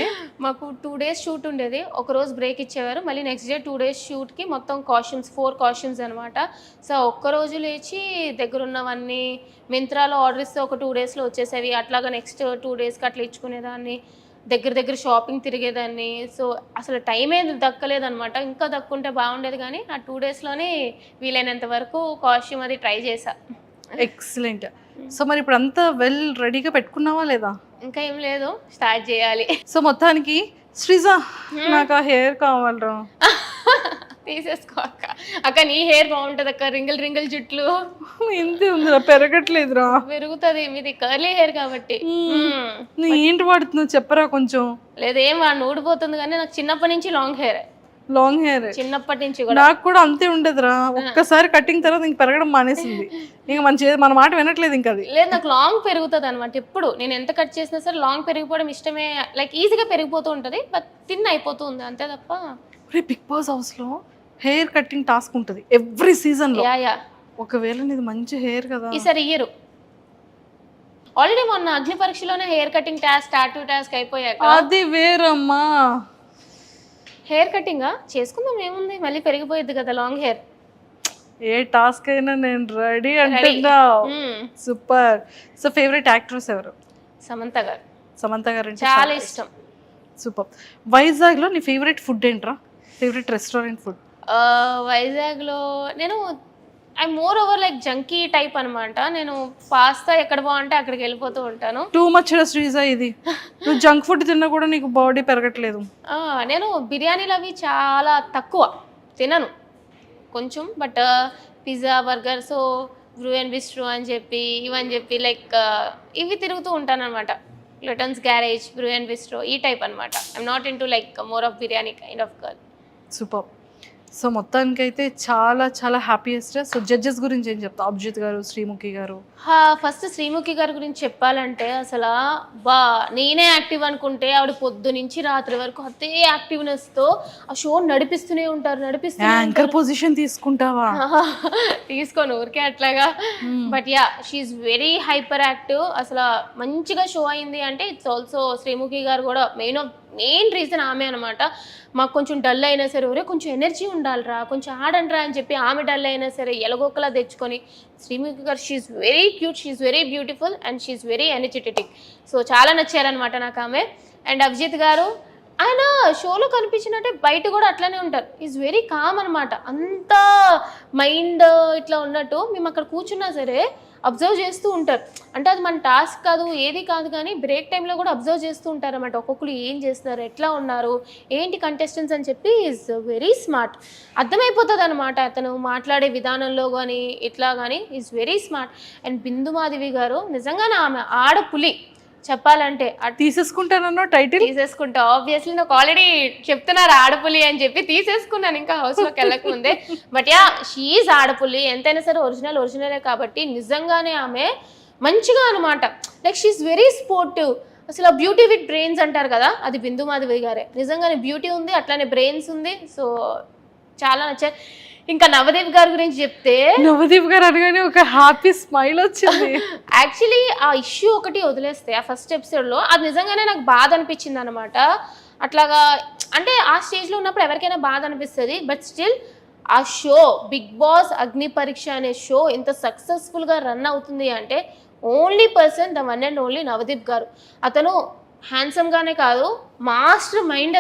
మాకు 2 days షూట్ ఉండేది, ఒక రోజు బ్రేక్ ఇచ్చేవారు, మళ్ళీ నెక్స్ట్ డే 2 days షూట్కి మొత్తం కాస్ట్యూమ్స్ 4 కాస్ట్యూమ్స్ అనమాట. సో ఒక్కరోజు లేచి దగ్గరున్నవన్నీ మింత్రాలో ఆర్డర్ ఇస్తే ఒక 2 daysలో వచ్చేసేవి. అట్లాగా నెక్స్ట్ 2 daysకి అట్లా ఇచ్చుకునేదాన్ని, దగ్గర షాపింగ్ తిరిగేదాన్ని. సో అసలు టైం ఏది దక్కలేదనమాట. ఇంకా దక్కుంటే బాగుండేది కానీ ఆ 2 daysలోనే వీలైనంత వరకు కాస్ట్యూమ్ అది ట్రై చేశా. ఎక్సలెంట్. సో మరి ఇప్పుడు అంతా వెల్ రెడీగా పెట్టుకున్నావా లేదా? ఇంకా ఏం లేదు, స్టార్ట్ చేయాలి. సో మొత్తానికి శ్రీజ నాకు ఆ హెయిర్ కావాలరా. తీసేసుకో అక్క నీ హెయిర్ బాగుంటది అక్క. రింగిల్ జుట్లు ఇంత ఉందిరా, పెరగట్లేదురా. పెరుగుతుంది, మీది కర్లీ హెయిర్ కాబట్టి. నువ్వు ఏంటి వాడుతున్నావు చెప్పరా కొంచెం. లేదు ఏం వాడిని ఊడిపోతుంది, కానీ నాకు చిన్నప్పటి నుంచి లాంగ్ హెయిర్ చిన్నప్పటి నుంచి కూడా. నాకు కూడా అంతే ఉండదురా, ఒక్కసారి కటింగ్ తర్వాత ఇంక పెరగడం మానేసింది. ఇంకా మన మాట వినట్లేదు ఇంకా. అది లేదు, నాకు లాంగ్ పెరుగుతుంది అనమాట. ఎప్పుడు నేను ఎంత కట్ చేసినా సరే లాంగ్ పెరిగిపోవడం ఇష్టమే. లైక్ ఈజీగా పెరిగిపోతూ ఉంటుంది, బట్ థిన్ అయిపోతుంది అంతే తప్ప. బిగ్ బాస్ హౌస్ లో హెయిర్ కటింగ్ టాస్క్ ఉంటుంది ఎవ్రీ సీజన్ లో. ఒకవేళ నీది మంచి హెయిర్ కదా, ఈసారి ఇయ్యరు. ఆల్రెడీ మొన్న అగ్ని పరీక్షలోనే hair cutting task, tattoo task అయిపోయాక అది వేరమ్మా. హెయిర్ కటింగ్ చేసుకుందాం ఏముంది, మళ్ళీ పెరిగిపోయింది కదా లాంగ్ హెయిర్. ఏ టాస్క్ అయినా నేను రెడీ అంటున్నా. సూపర్. సో ఫేవరెట్ యాక్ట్రెస్ ఎవరు? సమంత గారు. సమంత గారు అంటే చాలా ఇష్టం. సూపర్. వైజాగ్ లో నీ ఫేవరెట్ ఫుడ్ ఏంట్రా? Favourite restaurant food? వైజాగ్ లో నేను I moreover like junkie type అనమాట. నేను పాస్తా ఎక్కడ బాగుంటే అక్కడికి వెళ్ళిపోతూ ఉంటాను. టూ మచ్ శ్రీజా ఇది. నువ్వు జంక్ ఫుడ్ తిన్నా కూడా నీకు బాడీ పెరగట్లేదు. నేను బిర్యానీలు అవి చాలా తక్కువ తినను కొంచెం, but pizza, burger, so Bru and bistro అని చెప్పి ఇవని చెప్పి లైక్ ఇవి తిరుగుతూ ఉంటాను అనమాట. లిటన్స్ గ్యారేజ్, బ్రూ అండ్ బిస్ట్రో ఈ టైప్ అనమాట. I'm not in to like more of biryani kind of girl. Super. So మొత్తానికైతే చాలా చాలా హ్యాపీయెస్ట్. సో జడ్జెస్ గురించి ఏం చెప్తా? అభిజిత్ గారు, శ్రీముఖి గారు. ఫస్ట్ శ్రీముఖి గారి గురించి చెప్పాలంటే అసలు బా నేనే యాక్టివ్ అనుకుంటే ఆవిడ పొద్దు నుంచి రాత్రి వరకు అదే యాక్టివ్నెస్తో ఆ షో నడిపిస్తూనే ఉంటారు. యాంకర్ పొజిషన్ తీసుకుంటావా? తీసుకోను ఊరికే అట్లాగా. But yeah she's very hyper active. అసలు మంచిగా షో అయింది అంటే ఇట్స్ ఆల్సో శ్రీముఖి గారు కూడా మెయిన్ రీజన్ ఆమె అనమాట. మాకు కొంచెం డల్ అయినా సరే ఒరే కొంచెం ఎనర్జీ ఉండాలిరా, కొంచెం ఆడండిరా అని చెప్పి ఆమె డల్ అయినా సరే ఎలగొక్కలా తెచ్చుకొని శ్రీముఖి గారు she's very cute, she's very beautiful and she's very energetic. So చాలా నచ్చారనమాట నాకు ఆమె. అండ్ అభిజిత్ గారు ఆయన షోలో కనిపించినట్టే బయట కూడా అట్లానే ఉంటారు. ఈజ్ వెరీ కామ్ అనమాట. అంత మైండ్ ఇట్లా ఉన్నట్టు మేము అక్కడ కూర్చున్నా సరే అబ్జర్వ్ చేస్తూ ఉంటారు. అంటే అది మన టాస్క్ కాదు, ఏది కాదు, కానీ బ్రేక్ టైంలో కూడా అబ్జర్వ్ చేస్తూ ఉంటారు అన్నమాట. ఒక్కొక్కరు ఏం చేస్తున్నారు, ఎట్లా ఉన్నారు, ఏంటి కంటెస్టెంట్స్ అని చెప్పి ఈజ్ వెరీ స్మార్ట్. అర్థమైపోతుంది అనమాట అతను మాట్లాడే విధానంలో కానీ ఇట్లా కానీ is very smart. And Bindu Madhavi garu నిజంగానే ఆమె ఆడపులి చెప్పాలంటే. తీసేసుకుంటానన్నా టైటిల్ తీసేసుకుంటా ఆబ్వియస్లీ. నాకు ఆల్రెడీ చెప్తున్నారు ఆడపులి అని చెప్పి తీసేసుకున్నాను ఇంకా హౌస్లోకి వెళ్ళక ముందే. బట్ యా షీఈ్ ఆడపులి. ఎంతైనా సరే ఒరిజినలే కాబట్టి నిజంగానే ఆమె మంచిగా అనమాట. Like she's very sportive. అసలు బ్యూటీ విత్ బ్రెయిన్స్ అంటారు కదా, అది బిందు మాధవి గారే. నిజంగానే బ్యూటీ ఉంది, అట్లానే బ్రెయిన్స్ ఉంది. సో చాలా నచ్చాయి. ఇంకా నవదీప్ గారి గురించి చెప్తే, నవదీప్ గారు అనగానే ఒక హ్యాపీ స్మైల్ వచ్చింది. యాక్చువల్లీ ఆ ఇష్యూ ఒకటి వదిలేస్తే ఆ ఫస్ట్ ఎపిసోడ్లో అది నిజంగానే నాకు బాధ అనిపించింది అనమాట. అట్లాగా అంటే ఆ స్టేజ్లో ఉన్నప్పుడు ఎవరికైనా బాధ అనిపిస్తుంది. బట్ స్టిల్ ఆ షో బిగ్ బాస్ అగ్ని పరీక్ష అనే షో ఇంత సక్సెస్ఫుల్గా రన్ అవుతుంది అంటే only person the one and only Navdeep గారు. అతను హ్యాండ్సమ్గానే కాదు, మాస్టర్ మైండ్.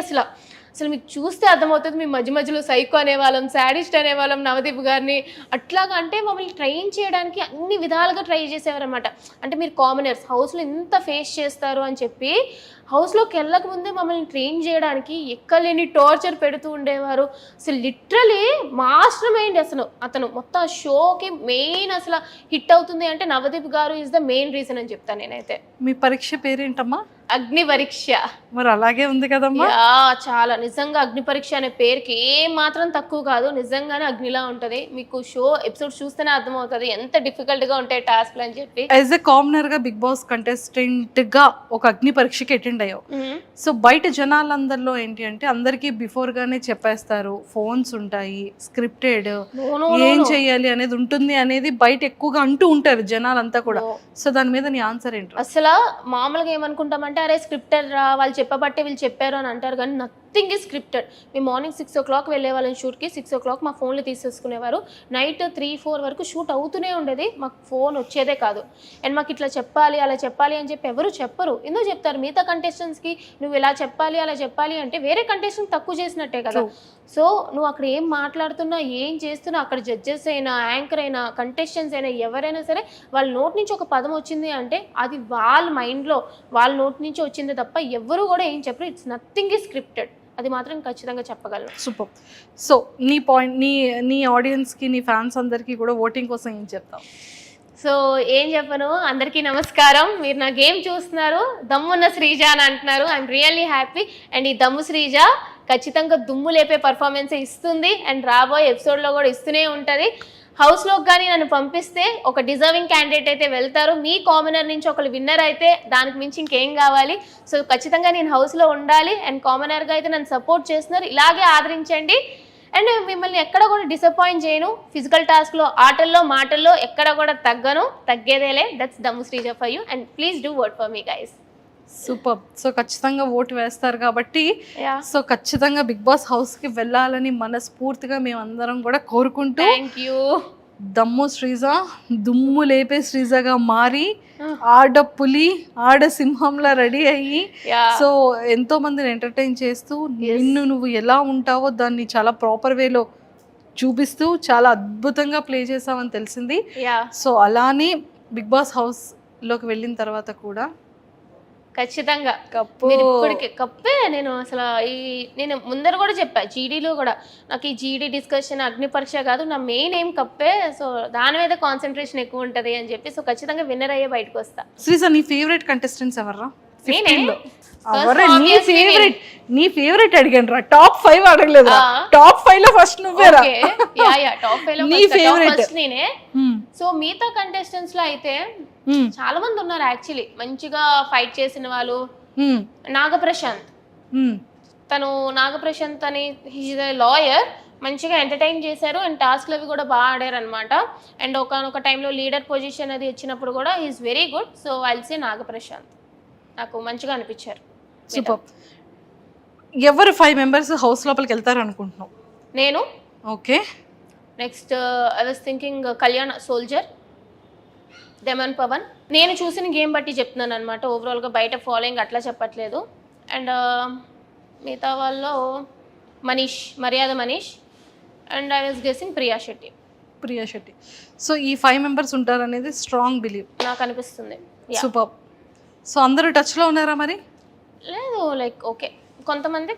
అసలు మీకు చూస్తే అర్థమవుతుంది. మీ మధ్యలో సైకో అనేవాళ్ళం, శాడిస్ట్ అనేవాళ్ళం నవదీప్ గారిని. అట్లాగా అంటే మమ్మల్ని ట్రైన్ చేయడానికి అన్ని విధాలుగా ట్రై చేసేవారనమాట. అంటే మీరు కామనర్స్ హౌస్లో ఇంత ఫేస్ చేస్తారు అని చెప్పి హౌస్లోకి వెళ్ళక ముందే మమ్మల్ని ట్రైన్ చేయడానికి ఎక్కలేని టార్చర్ పెడుతూ ఉండేవారు. అసలు లిటరలీ మాస్టర్ మైండ్. అతను మొత్తం షోకి మెయిన్ అసలు హిట్ అవుతుంది అంటే నవదీప్ గారు ఈజ్ ద మెయిన్ రీజన్ అని చెప్తాను నేనైతే. మీ పరీక్ష పేరేంటమ్మా? అగ్ని పరీక్ష. మరి అలాగే ఉంది కదమ్మా. చాలా నిజంగా అగ్ని పరీక్ష అనే పేరుకి ఏం మాత్రం తక్కువ కాదు. నిజంగానే అగ్నిలా ఉంటది. మీకు షో ఎపిసోడ్ చూస్తేనే అర్థమవుతుంది ఎంత డిఫికల్ట్ గా ఉంటాయి టాస్క్లు అని చెప్పి. యాజ్ ఎ కామనర్ గా బిగ్ బాస్ కంటెస్టెంట్ గా ఒక అగ్ని పరీక్షకి అటెండ్ అయ్యావు. సో బయట జనాలందరిలో ఏంటి అంటే అందరికి బిఫోర్ గానే చెప్పేస్తారు, ఫోన్స్ ఉంటాయి, స్క్రిప్టెడ్, ఏం చెయ్యాలి అనేది ఉంటుంది అనేది బయట ఎక్కువగా అంటూ ఉంటారు జనాలంతా కూడా. సో దాని మీద నీ ఆన్సర్ ఏంటి? అసలు మామూలుగా ఏమనుకుంటామంటే అరే స్క్రిప్టెడ్ రా, వాళ్ళు చెప్పబట్టే వీళ్ళు చెప్పారు అని అంటారు, కానీ నథింగ్ ఈజ్ స్క్రిప్టెడ్. మేము మార్నింగ్ 6 o'clock వెళ్ళే వాళ్ళని షూట్కి. 6 o'clock మా ఫోన్లు తీసేసుకునేవారు. నైట్ 3-4 వరకు షూట్ అవుతూనే ఉండేది, మాకు ఫోన్ వచ్చేదే కాదు. అండ్ మాకు ఇట్లా చెప్పాలి అలా చెప్పాలి అని చెప్పి ఎవరు చెప్పరు. ఎందుకు చెప్తారు? మిగతా కంటెస్టెంట్స్కి నువ్వు ఇలా చెప్పాలి అలా చెప్పాలి అంటే వేరే కంటెస్టెంట్ తక్కువ చేసినట్టే కదా. సో నువ్వు అక్కడ ఏం మాట్లాడుతున్నా, ఏం చేస్తున్నా, అక్కడ జడ్జెస్ అయినా, యాంకర్ అయినా, కంటెస్టెంట్స్ అయినా, ఎవరైనా సరే వాళ్ళ నోటి నుంచి ఒక పదం వచ్చింది అంటే అది వాళ్ళ మైండ్లో వాళ్ళ నోటి నుంచి వచ్చింది తప్ప ఎవరు కూడా ఏం చెప్పరు. It's nothing is scripted. అది మాత్రం ఖచ్చితంగా చెప్పగలను. సూపర్. సో నీ పాయింట్, నీ ఆడియన్స్కి, నీ ఫ్యాన్స్ అందరికీ కూడా ఓటింగ్ కోసం ఏం చెప్తావు? సో ఏం చెప్పను, అందరికీ నమస్కారం. మీరు నా గేమ్ చూస్తున్నారు, దమ్మున్న శ్రీజ అని అంటున్నారు. I'm really happy. అండ్ ఈ దమ్ము శ్రీజ ఖచ్చితంగా దుమ్ము లేపే పర్ఫార్మెన్స్ ఇస్తుంది అండ్ రాబోయే ఎపిసోడ్లో కూడా ఇస్తూనే ఉంటుంది. హౌస్లోకి కానీ నన్ను పంపిస్తే ఒక డిజర్వింగ్ క్యాండిడేట్ అయితే వెళ్తారు. మీ కామనర్ నుంచి ఒకరు విన్నర్ అయితే దానికి మించి ఇంకేం కావాలి. సో ఖచ్చితంగా నేను హౌస్లో ఉండాలి. అండ్ కామనర్గా అయితే నన్ను సపోర్ట్ చేస్తున్నారు, ఇలాగే ఆదరించండి. అండ్ మిమ్మల్ని ఎక్కడ కూడా డిసప్పాయింట్ చేయను. ఫిజికల్ టాస్క్లో, ఆటల్లో, మాటల్లో ఎక్కడ కూడా తగ్గను, తగ్గేదేలే. దట్స్ దమ్ము Sreeja for you and please do work for me guys. Super. So ఖచ్చితంగా ఓటు వేస్తారు కాబట్టి సో ఖచ్చితంగా బిగ్ బాస్ హౌస్కి వెళ్ళాలని మనస్ఫూర్తిగా మేమందరం కూడా కోరుకుంటూ, థ్యాంక్ యూ. దమ్ము శ్రీజ దుమ్ము లేపే శ్రీజగా మారి ఆడ పులి ఆడ సింహంలా రెడీ అయ్యి సో ఎంతో మందిని ఎంటర్టైన్ చేస్తూ నువ్వు ఎలా ఉంటావో దాన్ని చాలా ప్రాపర్ వేలో చూపిస్తూ చాలా అద్భుతంగా ప్లే చేసావని తెలిసింది. సో అలానే బిగ్ బాస్ హౌస్లోకి వెళ్ళిన తర్వాత కూడా ఖచ్చితంగా ఇప్పటికే కప్పే. నేను అసలు నేను ముందర కూడా చెప్పా, జీడీలో కూడా నాకు ఈ జీడీ డిస్కషన్ అగ్ని పరీక్ష కాదు, నా మెయిన్ ఏం కప్పే. సో దాని మీద కాన్సన్ట్రేషన్ ఎక్కువ ఉంటుంది అని చెప్పి సో ఖచ్చితంగా విన్నర్ అయ్యే బయటకు వస్తా. శ్రీజ, నీ ఫేవరెట్ కంటెస్టెంట్స్ ఎవర్రా? 15 లో First అవరే obviously నీ ఫేవరెట్ అడిగాను రా, టాప్ 5 అడగలేదు, టాప్ 5 లో ఫస్ట్ నువ్వేరా. టాప్ 5 లో నీ favorite. ఫస్ట్ నేనే. సో మిగతా కంటెస్టెంట్స్ లో అయితే చాలా మంది ఉన్నారు యాక్చువల్లీ మంచిగా ఫైట్ చేసిన వాళ్ళు. నాగప్రశాంత్, తను నాగప్రశాంత్ అని హీజ్ ఎ లాయర్, మంచిగా ఎంటర్టైన్ చేశారు అండ్ టాస్క్లు అవి కూడా బాగా ఆడారు అనమాట. అండ్ ఒకనొక టైంలో లీడర్ పొజిషన్ అది వచ్చినప్పుడు కూడా he's very good. So I'll say Nagaprashanth, నాకు మంచిగా అనిపించారు. సూపర్. ఎవరు 5 మెంబర్స్ హౌస్ లోపలికి వెళ్తారు అనుకుంటున్నావు? నేను okay, next I was thinking Kalyan soldier, Daman Pawan. నేను చూసిన గేమ్ బట్టి చెప్తున్నాను అనమాట, ఓవరాల్గా బయట ఫాలోయింగ్ అట్లా చెప్పట్లేదు. అండ్ మిగతా వాళ్ళు మనీష్, మర్యాద Manish, and I was guessing Priya Shetty. So ఈ 5 మెంబర్స్ ఉంటారు అనేది స్ట్రాంగ్ బిలీవ్ నాకు అనిపిస్తుంది. సూపర్. సో అందరూ టచ్ లో ఉన్నారా మరి? లేదు, లైక్ ఓకే, కొంతమంది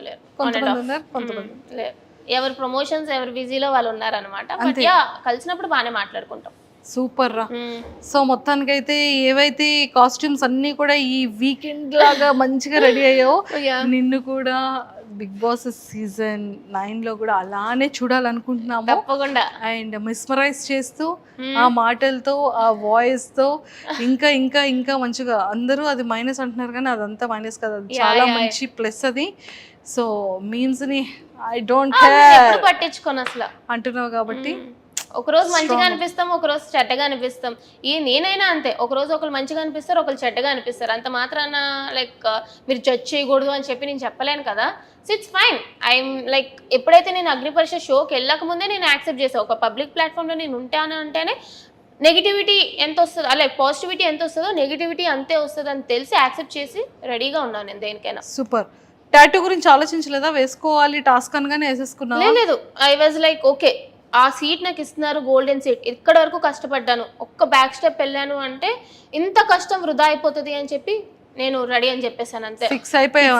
లేరు, కొంతమంది ఉన్నారు, కొంతమంది లేరు. ఎవరి ప్రమోషన్స్ ఎవరి బిజీలో వాళ్ళు ఉన్నారనమాట. బట్ యా, కలిసినప్పుడు బాగానే మాట్లాడుకుంటాం. సూపర్ రా. సో మొత్తానికైతే ఏవైతే కాస్ట్యూమ్స్ అన్నీ కూడా ఈ వీకెండ్ లాగా మంచిగా రెడీ అయ్యావు, నిన్ను కూడా బిగ్ బాస్ సీజన్ 9 లో కూడా అలానే చూడాలనుకుంటున్నాము తప్పకుండా. అండ్ మిస్మరైజ్ చేస్తూ ఆ మాటలతో, ఆ వాయిస్ తో ఇంకా ఇంకా ఇంకా మంచిగా, అందరూ అది మైనస్ అంటున్నారు కానీ అదంతా మైనస్ కదా, చాలా మంచి ప్లస్ అది. సో మీమ్స్ ని ఐ డోంట్ కేర్ పట్టించుకోను అసలు అంటున్నావు కాబట్టి ఒకరోజు మంచిగా అనిపిస్తాం, ఒకరోజు చెడ్డగా అనిపిస్తాం. నేనైనా అంతే, ఒకరోజు ఒకరు మంచిగా అనిపిస్తారు, ఒకరు చెడ్డగా అనిపిస్తారు. అంత మాత్రాన లైక్ మీరు జడ్జ్ చేయకూడదు అని చెప్పి నేను చెప్పలేను కదా. So it's fine. I'm like, ఎప్పుడైతే నేను అగ్నిపరీక్ష షోకి వెళ్ళక ముందే నేను యాక్సెప్ట్ చేసాను, ఒక పబ్లిక్ ప్లాట్ఫామ్లో నేను ఉంటాను అంటేనే నెగిటివిటీ ఎంత వస్తుందో, లైక్ పాజిటివిటీ ఎంత వస్తుందో నెగిటివిటీ అంతే వస్తుంది అని తెలిసి యాక్సెప్ట్ చేసి రెడీగా ఉన్నాను నేను దేనికైనా. సూపర్. టాటూ గురించి ఆలోచించలేదా? వేసుకోవాలి టాస్క్ అనగానే వేసేసుకున్నా? లేదు, ఐ వాజ్ లైక్ ఓకే, ఆ సీట్ నాకు ఇస్తున్నారు, గోల్డెన్ సీట్, ఇక్కడ వరకు కష్టపడ్డాను, ఒక్క బ్యాక్ స్టెప్ వెళ్ళాను అంటే ఇంత కష్టం వృధా అయిపోతుంది అని చెప్పి నేను రెడీ అని చెప్పేసాను అంతే. ఫిక్స్ అయిపోయాను,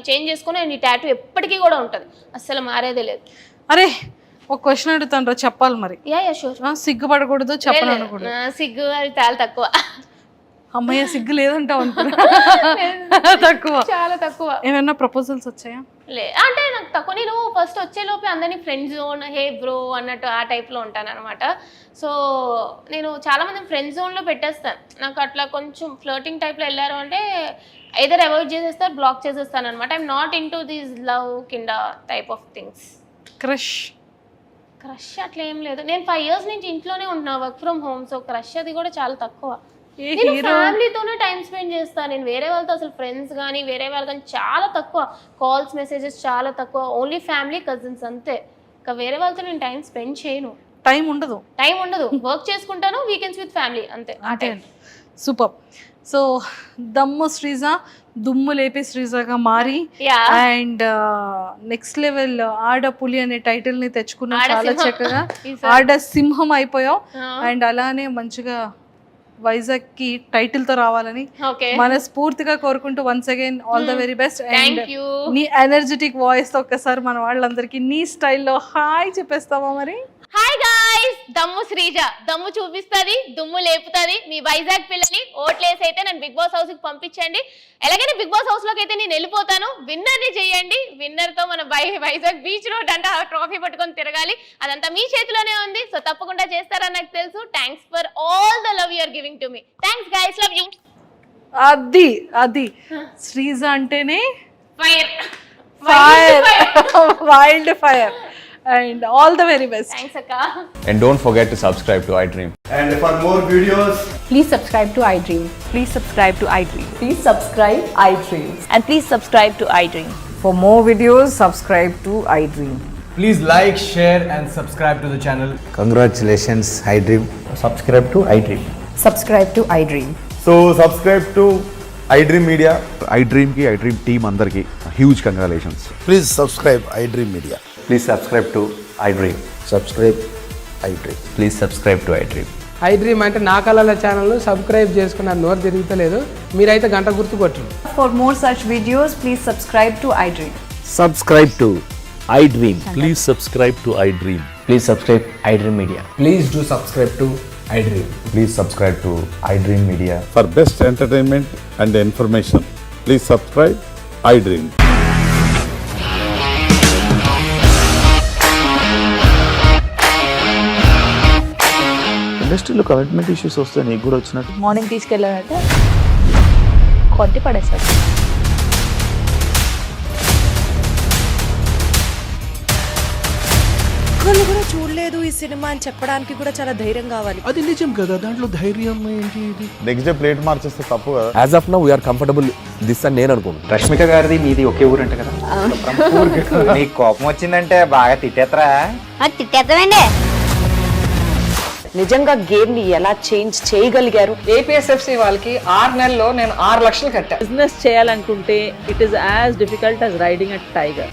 చేంజ్ చేసుకుని ఈ టాటూ ఎప్పటికీ కూడా ఉంటుంది, అస్సలు మారేదే లేదు. అరే ఒక క్వశ్చన్ అడుగుతాను రా, చెప్పాలి మరి. Yeah sure. సిగ్గుపడకూడదు, చెప్పను. సిగ్గు అది చాలా తక్కువ. అమ్మయ్య సిగ్గు లేదంటావు అనుకున్నా. తక్కువ, చాలా తక్కువ. ఏమైనా ప్రపోజల్స్ వచ్చాయా? అంటే నాకు తక్కువ. నేను ఫస్ట్ వచ్చేలోపే అందరినీ ఫ్రెండ్ జోన్, హే బ్రో అన్నట్టు ఆ టైప్లో ఉంటాను అనమాట. సో నేను చాలా మంది ఫ్రెండ్ జోన్లో పెట్టేస్తాను. నాకు అట్లా కొంచెం ఫ్లర్టింగ్ టైప్లో వెళ్ళారు అంటే ఐదర్ అవాయిడ్ చేసేస్తారు, బ్లాక్ చేసేస్తాను అనమాట. I'm not in to these love కింద టైప్ ఆఫ్ థింగ్స్. క్రష్ అట్లా ఏం లేదు. నేను 5 years నుంచి ఇంట్లోనే ఉంటున్నా, work from home. So crush అది కూడా చాలా తక్కువ. నేను ఫ్యామిలీతోనే టైం స్పెండ్ చేస్తాను. నేను వేరే వాళ్ళతో అసలు ఫ్రెండ్స్ కానీ వేరే వాళ్ళు కానీ చాలా తక్కువ, కాల్స్ మెసేజెస్ చాలా తక్కువ, ఓన్లీ ఫ్యామిలీ కజిన్స్ అంతే. ఇంకా వేరే వాళ్ళతో నేను టైం స్పెండ్ చేయను, టైం ఉండదు. వర్క్ చేసుకుంటాను, వీకెండ్స్ విత్ ఫ్యామిలీ అంతే. సూపర్. సో దమ్ము శ్రీజ దుమ్ము లేపే శ్రీజగా మారి అండ్ నెక్స్ట్ లెవెల్ ఆడ పులి అనే టైటిల్ ని తెచ్చుకున్నా, చాలా చక్కగా ఆడ సింహం అయిపోయావు. అండ్ అలానే మంచిగా వైజాగ్ కి టైటిల్ తో రావాలని మనస్ఫూర్తిగా కోరుకుంటూ once again all the very best. And నీ ఎనర్జెటిక్ వాయిస్ తో ఒక్కసారి మన వాళ్ళందరికీ నీ స్టైల్లో హాయ్ చెప్పేస్తావా మరి? హాయ్ గాయ్స్, దమ్ము శ్రీజ దమ్ము చూపిస్తుంది, దుమ్ము లేపుతుంది. మీ వైజాగ్ పిల్లని ఓట్లేసి అయితే నన్ను బిగ్ బాస్ హౌస్ కి పంపించండి. ఎలాగైనా బిగ్ బాస్ హౌస్ లోకి అయితే నేను వెళ్ళిపోతాను. విన్నర్ ని చేయండి. విన్నర్ తో మన వైజాగ్ బీచ్ రోడ్ అంటే ట్రోఫీ పట్టుకొని తిరగాలి. అదంతా మీ చేతిలోనే ఉంది. సో తప్పకుండా చేస్తారని నాకు తెలుసు. Thanks for all the love you are giving to me. Thanks guys, love you. అది శ్రీజ అంటేనే fire, wild fire. And all the very best. Thanks Akka. And don't forget to subscribe to iDream. And for more videos, please subscribe to iDream. Please subscribe to iDream. Please subscribe iDream. And please subscribe to iDream. For more videos, subscribe to iDream. please like, share and subscribe to the channel. Congratulations, iDream. Subscribe to iDream. Subscribe to iDream. So subscribe to iDream Media. iDream ki iDream team andarki huge congratulations. Please subscribe iDream Media. Please subscribe to iDream. Subscribe iDream. Please subscribe to iDream. iDream అంటే నా కళల ఛానల్ను subscribe చేసుకున్న నోరు తిరుగుతలేదు, మీరైతే గంట గుర్తు కొట్టండి. For more such videos, please subscribe to iDream. Subscribe to iDream. Please subscribe to iDream. Please subscribe iDream Media. Please do subscribe to iDream. Please subscribe to iDream Media. For best entertainment and information, please subscribe iDream. ఇండస్ట్రీలో commitment issues వస్తే నీకు కూడా వచ్చినట్టు morning తీసుకెళ్ళాలంటే కొట్టి పడేస్తాడు. ఒక్కళ్ళు కూడా చూడలేదు ఈ సినిమా అని చెప్పడానికి కూడా చాలా ధైర్యం కావాలి. అది నిజం కదా, దాంట్లో ధైర్యం ఏంటి? ఇది నెక్స్ట్ డే ప్లేట్ మార్చేస్తే తప్పు కదా. As of now we're comfortable this అని నేను అనుకుంటున్నాను. రష్మిక గారిది మీది ఒకే ఊరంట కదా. నీకు కోపం వచ్చిందంటే బాగా తిట్టేత్తరా? తిట్టేద్దామండి. నిజంగా గేమ్ ని ఎలా చేంజ్ చేయగలిగారు? ఏపీఎస్ఎఫ్సి వాళ్ళకి 6 నెలల్లో నేను 6 లక్షలు కట్టా. బిజినెస్ చేయాలనుకుంటే it is as difficult as riding a tiger.